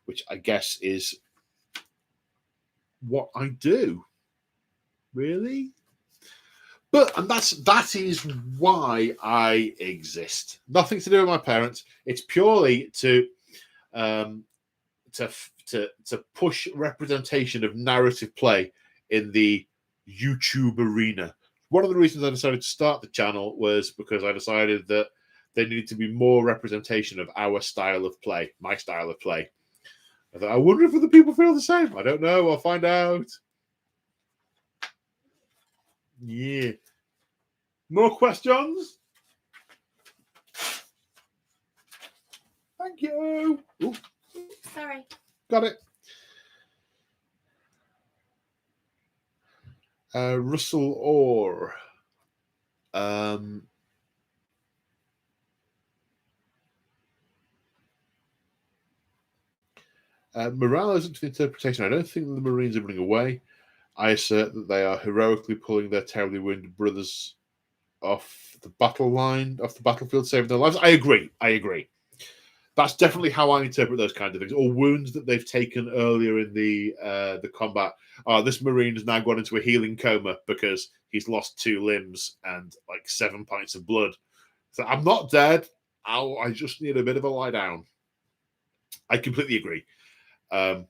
which I guess is what I do. Really? And that is why I exist. Nothing to do with my parents. It's purely to push representation of narrative play in the YouTube arena. One of the reasons I decided to start the channel was because I decided that there needed to be more representation of our style of play, my style of play. I thought, I wonder if other people feel the same. I don't know. I'll find out. Yeah. More questions? Thank you. Ooh. Sorry. Got it. Russell Orr. Morale is up to the interpretation. I don't think the Marines are running away. I assert that they are heroically pulling their terribly wounded brothers off the battlefield, saving their lives. I agree. That's definitely how I interpret those kinds of things. Or wounds that they've taken earlier in the combat. This Marine has now gone into a healing coma because he's lost 2 limbs and like 7 pints of blood. So I'm not dead. I just need a bit of a lie down. I completely agree. And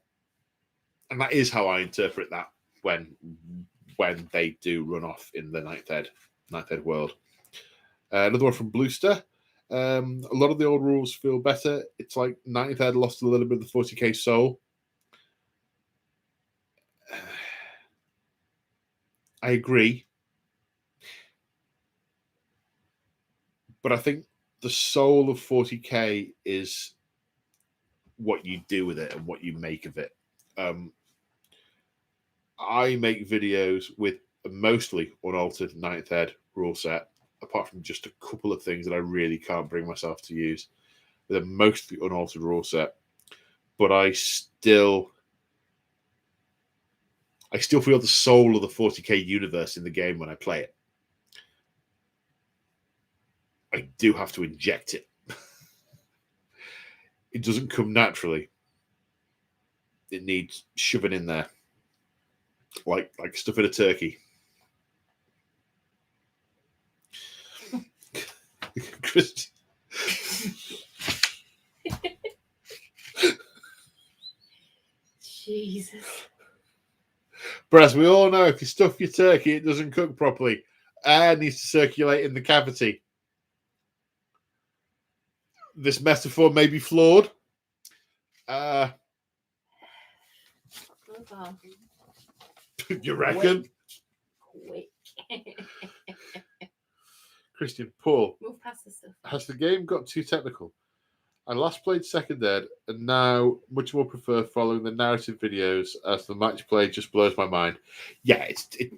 that is how I interpret that when they do run off in the 9th ed world. Another one from Bluester. A lot of the old rules feel better. It's like 9th ed lost a little bit of the 40k soul. I agree. But I think the soul of 40k is what you do with it and what you make of it. I make videos with a mostly unaltered 9th ed rule set, apart from just a couple of things that I really can't bring myself to use, with a mostly unaltered rule set. But I still feel the soul of the 40k universe in the game when I play it. I do have to inject it. It doesn't come naturally. It needs shoving in there, like stuff in a turkey. Christian. Jesus. But as we all know, if you stuff your turkey, it doesn't cook properly. Air needs to circulate in the cavity. This metaphor may be flawed. Move on. You reckon? Quick. Christian, Paul, Move past the stuff. has the game got too technical? I last played Second Ed and now much more prefer following the narrative videos as the match play just blows my mind. Yeah, is it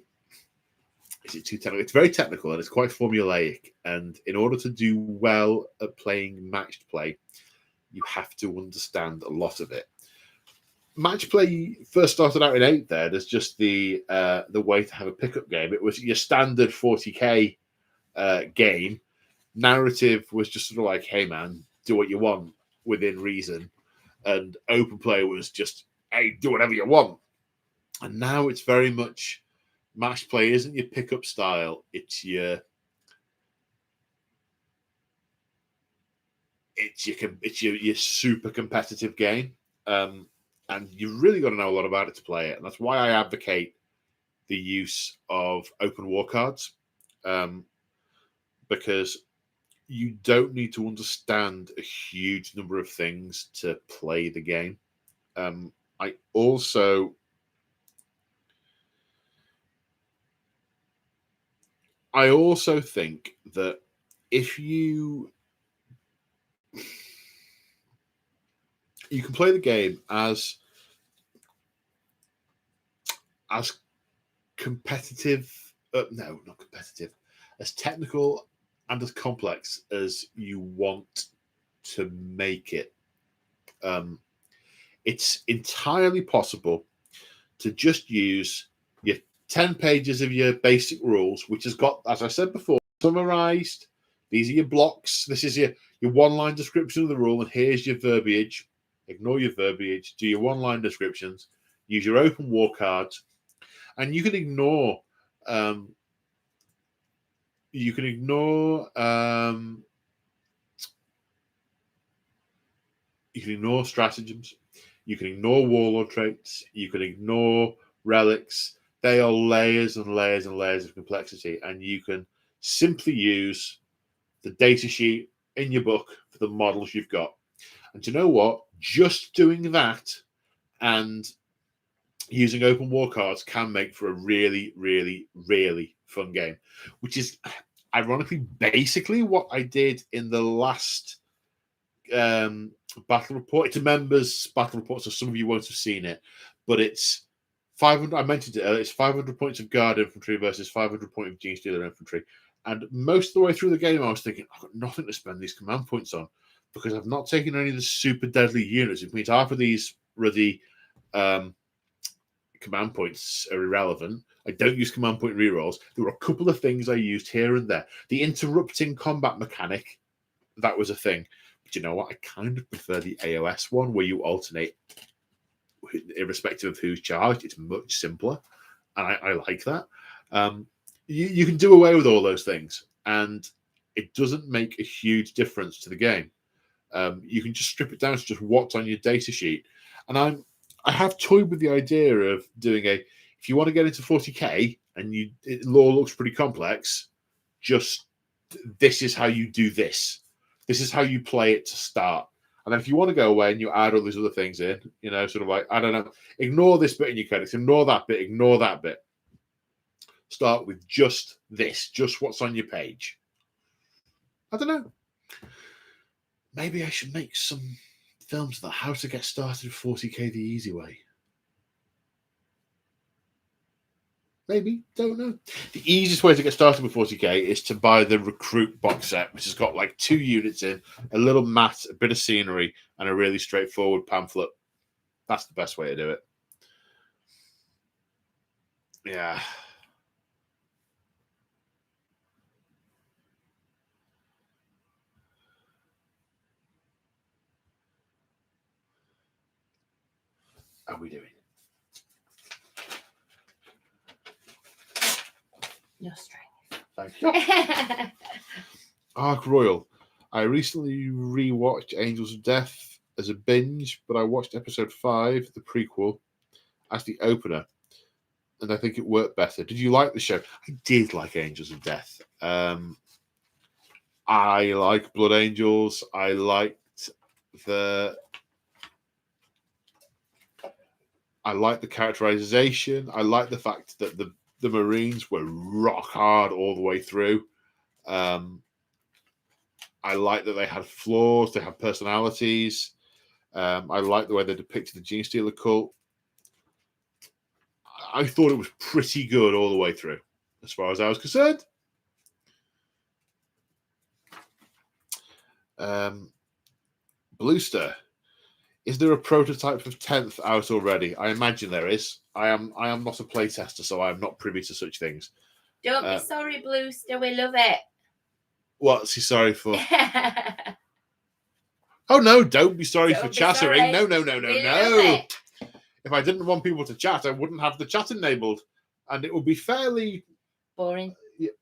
too technical? It's very technical and it's quite formulaic. And in order to do well at playing matched play, you have to understand a lot of it. Match play first started out in 8th Ed as just the way to have a pickup game. It was your standard 40k game. Narrative was just sort of like, hey man, do what you want within reason. And open play was just, hey, do whatever you want. And now it's very much match play isn't your pickup style. It's your super competitive game. And you really got to know a lot about it to play it. And that's why I advocate the use of open war cards. Because you don't need to understand a huge number of things to play the game. I also think that if you can play the game as competitive, no, not competitive, as technical and as complex as you want to make it. It's entirely possible to just use your 10 pages of your basic rules, which has got, as I said before, summarized. These are your blocks. This is your one-line description of the rule, and here's your verbiage. Ignore your verbiage. Do your one-line descriptions. Use your open war cards, and you can ignore. You can ignore stratagems. You can ignore warlord traits. You can ignore relics. They are layers and layers and layers of complexity, and you can simply use the data sheet in your book for the models you've got. And do you know what? Just doing that and using open war cards can make for a really, really, really fun game, which is ironically basically what I did in the last battle report. It's a members battle report, so some of you won't have seen it, but it's 500. I mentioned it earlier. It's 500 points of guard infantry versus 500 points of gene stealer infantry. And most of the way through the game, I was thinking, I've got nothing to spend these command points on because I've not taken any of the super deadly units. It means half of these ruddy command points are irrelevant. I don't use command point rerolls. There were a couple of things I used here and there. The interrupting combat mechanic, that was a thing. But you know what? I kind of prefer the AOS one where you alternate irrespective of who's charged. It's much simpler. And I like that. You can do away with all those things, and it doesn't make a huge difference to the game. You can just strip it down to just what's on your data sheet. And I have toyed with the idea of doing if you want to get into 40k and lore looks pretty complex, just this is how you do this. This is how you play it to start. And then if you want to go away and you add all these other things in, sort of like, I don't know, ignore this bit in your codex, ignore that bit. Start with just this, just what's on your page. I don't know. Maybe I should make some films that how to get started with 40k the easy way. Maybe, don't know. The easiest way to get started with 40k is to buy the Recruit box set, which has got like 2 units in, a little mat, a bit of scenery, and a really straightforward pamphlet. That's the best way to do it. Yeah. are we doing? Your strength. Thank you. Ark Royal. I recently rewatched Angels of Death as a binge, but I watched episode 5, the prequel, as the opener, and I think it worked better. Did you like the show? I did like Angels of Death. I like Blood Angels. I liked the characterization. I liked the fact that the Marines were rock hard all the way through. I like that they had flaws, they had personalities. I like the way they depicted the Gene Stealer cult. I thought it was pretty good all the way through, as far as I was concerned. Bluester. Is there a prototype of 10th out already? I imagine there is. I am not a playtester, so I am not privy to such things. Don't be sorry, Bluester. We love it. What's he sorry for? Oh no, don't be sorry for chattering. Sorry. No. It. If I didn't want people to chat, I wouldn't have the chat enabled. And it would be fairly boring. Yeah.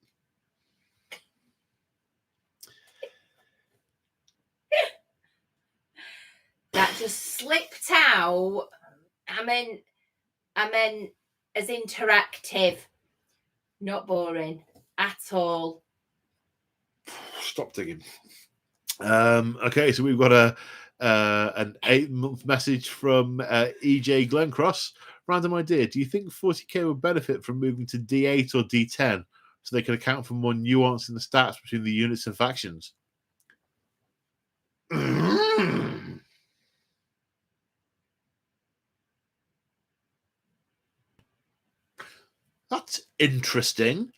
That just slipped out. I mean as interactive. Not boring at all. Stop digging. Okay, so we've got an 8-month message from EJ Glencross. Random idea. Do you think 40k would benefit from moving to D8 or D10 so they can account for more nuance in the stats between the units and factions? That's interesting.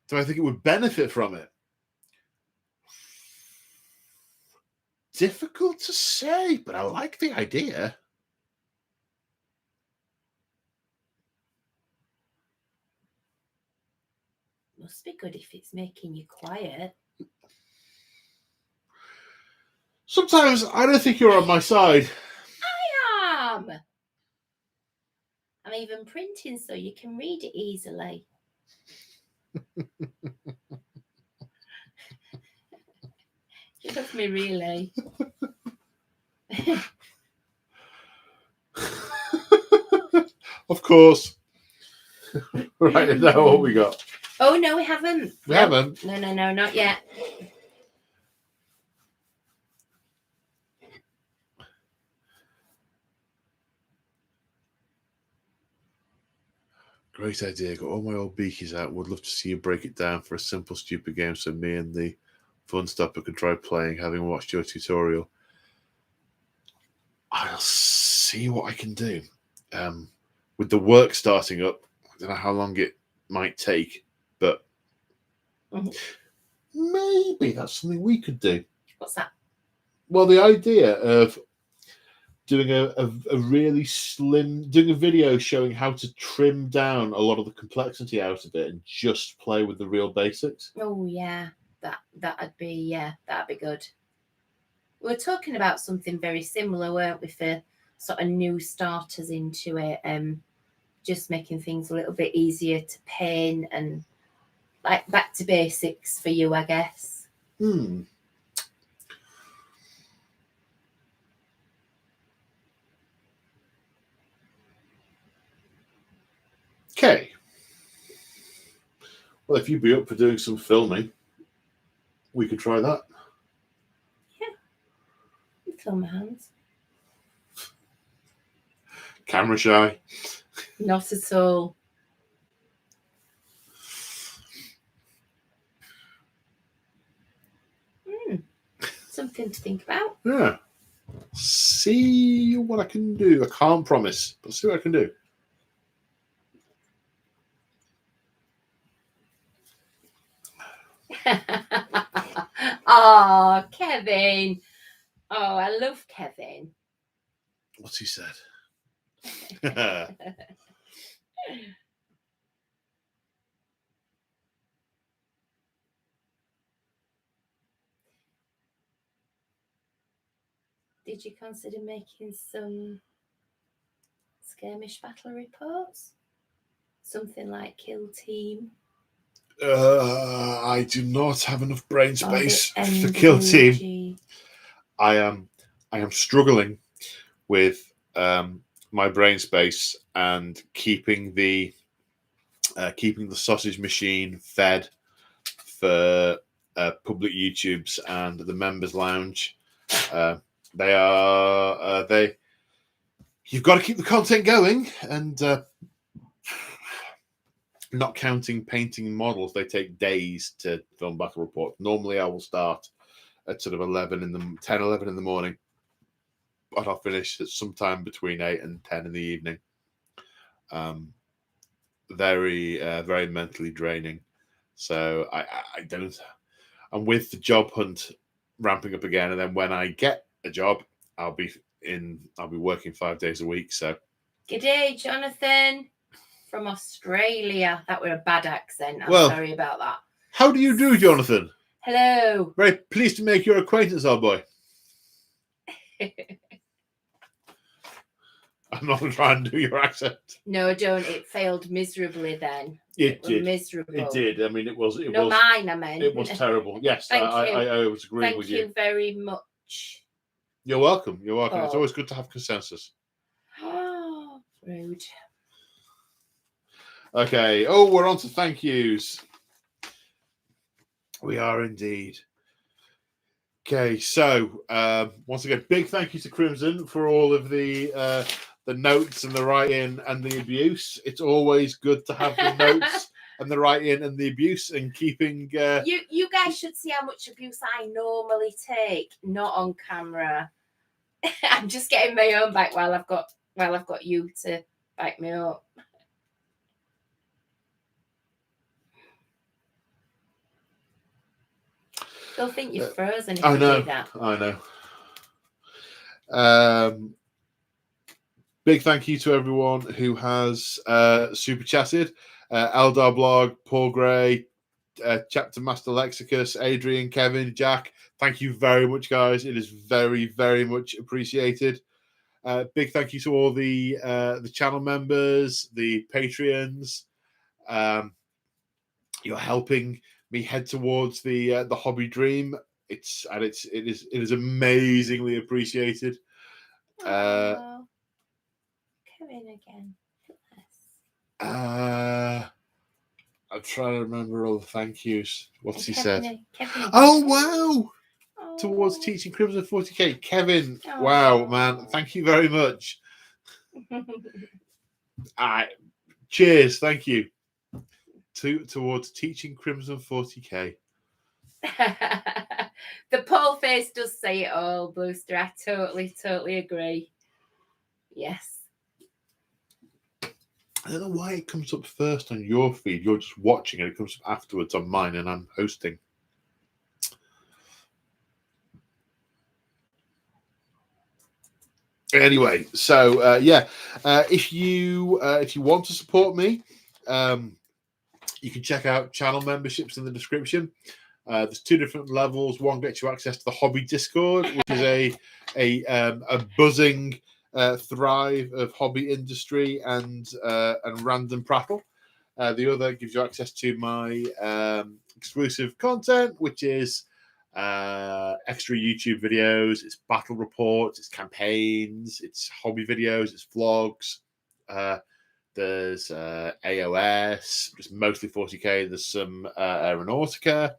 Do I think it would benefit from it? Difficult to say, but I like the idea. Must be good if it's making you quiet. Sometimes I don't think you're on my side. I am. I'm even printing so you can read it easily. You love me, really. Of course. Right, now what we got? Oh, no, we haven't. We haven't? No, not yet. Great idea. Got all my old beakies out. Would love to see you break it down for a simple, stupid game so me and the fun stopper can try playing, having watched your tutorial. I'll see what I can do. With the work starting up, I don't know how long it might take, but maybe that's something we could do. What's that? Well, the idea of doing a really slim, doing a video showing how to trim down a lot of the complexity out of it and just play with the real basics. Oh yeah, that'd be good. We were talking about something very similar, weren't we, for sort of new starters into it, just making things a little bit easier to paint and like back to basics for you, I guess. Okay. Well, if you'd be up for doing some filming, we could try that. Yeah. You film my hands. Camera shy. Not at all. Something to think about. Yeah. See what I can do. I can't promise, but see what I can do. Oh, Kevin. Oh, I love Kevin. What's he said? Did you consider making some skirmish battle reports? Something like Kill Team? I do not have enough brain Or space the for Kill Team. NWG? I am struggling with my brain space and keeping the sausage machine fed for public YouTubes and the members lounge. You've got to keep the content going, and not counting painting models, they take days to film battle reports. Normally I will start at sort of 11 in the morning, but I'll finish at sometime between 8 and 10 in the evening. Very very mentally draining. So I don't. And with the job hunt ramping up again, and then when I get a job, I'll be working 5 days a week. So G'day, Jonathan from Australia. That were a bad accent. I'm sorry about that. How do you do, Jonathan? Hello. Very pleased to make your acquaintance, old boy. I'm not trying to do your accent. No, don't. It failed miserably then. It did. Miserable. It did. I mean, it was. Mine, I meant. It was terrible. Yes, Thank you. I was agreeing with you. Thank you very much. You're welcome. You're welcome. Oh. It's always good to have consensus. Oh, rude. Okay. Oh, we're on to thank yous. We are indeed. Okay, so once again, big thank you to Crimson for all of the notes and the write-in and the abuse. It's always good to have the notes and the write-in and the abuse and keeping. You guys should see how much abuse I normally take, not on camera. I'm just getting my own back while I've got you to back me up. They'll think you're frozen if you do that. I know. Big thank you to everyone who has super chatted. Eldar Blog, Paul Gray, Chapter Master Lexicus, Adrian, Kevin, Jack. Thank you very much, guys. It is very, very much appreciated. Big thank you to all the channel members, the Patreons. You're helping me head towards the hobby dream. It is amazingly appreciated. Kevin again. I'm trying to remember all the thank yous. What's he said? Kevin. Oh wow! Towards teaching Crimson 40k, Kevin. Oh. Wow, man! Thank you very much. Cheers. Thank you. Towards teaching Crimson 40k. The Paul face does say it all, Booster. I totally agree. Yes. I don't know why it comes up first on your feed. You're just watching and it comes up afterwards on mine, and I'm hosting. Anyway, so if you want to support me, you can check out channel memberships in the description. There's 2 different levels. One gets you access to the hobby Discord, which is a buzzing thrive of hobby industry and random prattle. The other gives you access to my exclusive content, which is extra YouTube videos, it's battle reports, it's campaigns, it's hobby videos, it's vlogs. There's AOS, just mostly 40k. There's some Aeronautica.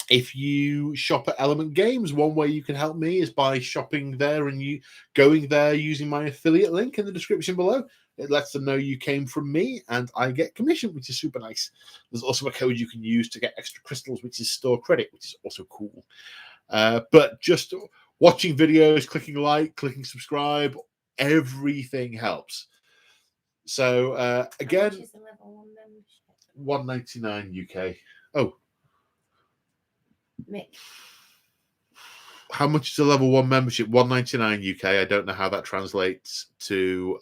If you shop at Element Games, one way you can help me is by shopping there and you going there using my affiliate link in the description below. It lets them know you came from me and I get commission, which is super nice. There's also a code you can use to get extra crystals, which is store credit, which is also cool. But just watching videos, clicking like, clicking subscribe, everything helps. So again, $1.99 UK. Oh. Mick. How much is a level 1 membership? $1.99 UK. I don't know how that translates to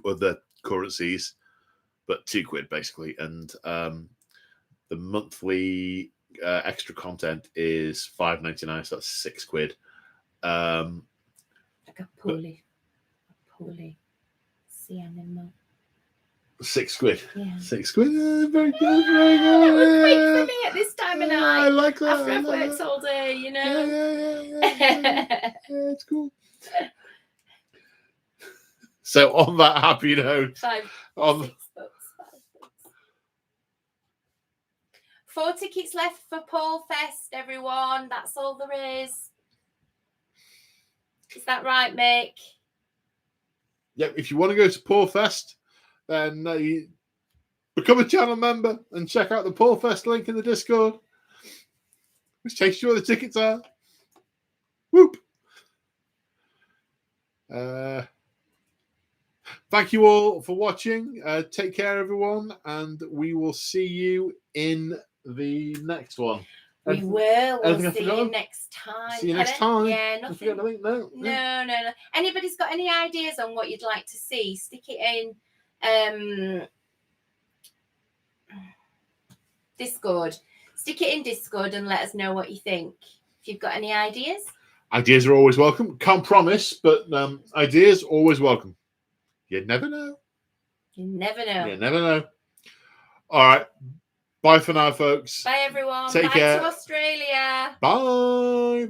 other currencies, but £2 basically. And the monthly extra content is £5.99, so that's £6. Like a poorly sea animal. £6. Yeah. £6. Very good. Very That was quick good. for me at this time of Yeah, night. I like that. After I've worked all day, you know. Yeah, it's cool. So on that happy note, 6 books. 4 tickets left for Paul Fest, everyone. That's all there is. Is that right, Mick? yeah, if you want to go to Paul Fest, then you become a channel member and check out the Paul Fest link in the Discord, which takes you where the tickets are. Whoop. Thank you all for watching. Take care, everyone, and we will see you in the next one. We will. We'll anything I see you forgot? next time. See you next time. Yeah, I forgot nothing. anything? No. No. Anybody's got any ideas on what you'd like to see? Stick it in Discord. Stick it in Discord and let us know what you think. If you've got any ideas. Ideas are always welcome. Can't promise, but ideas always welcome. You never know. You never know. You never know. All right. Bye for now, folks. Bye, everyone. Take Bye care. to Australia. Bye.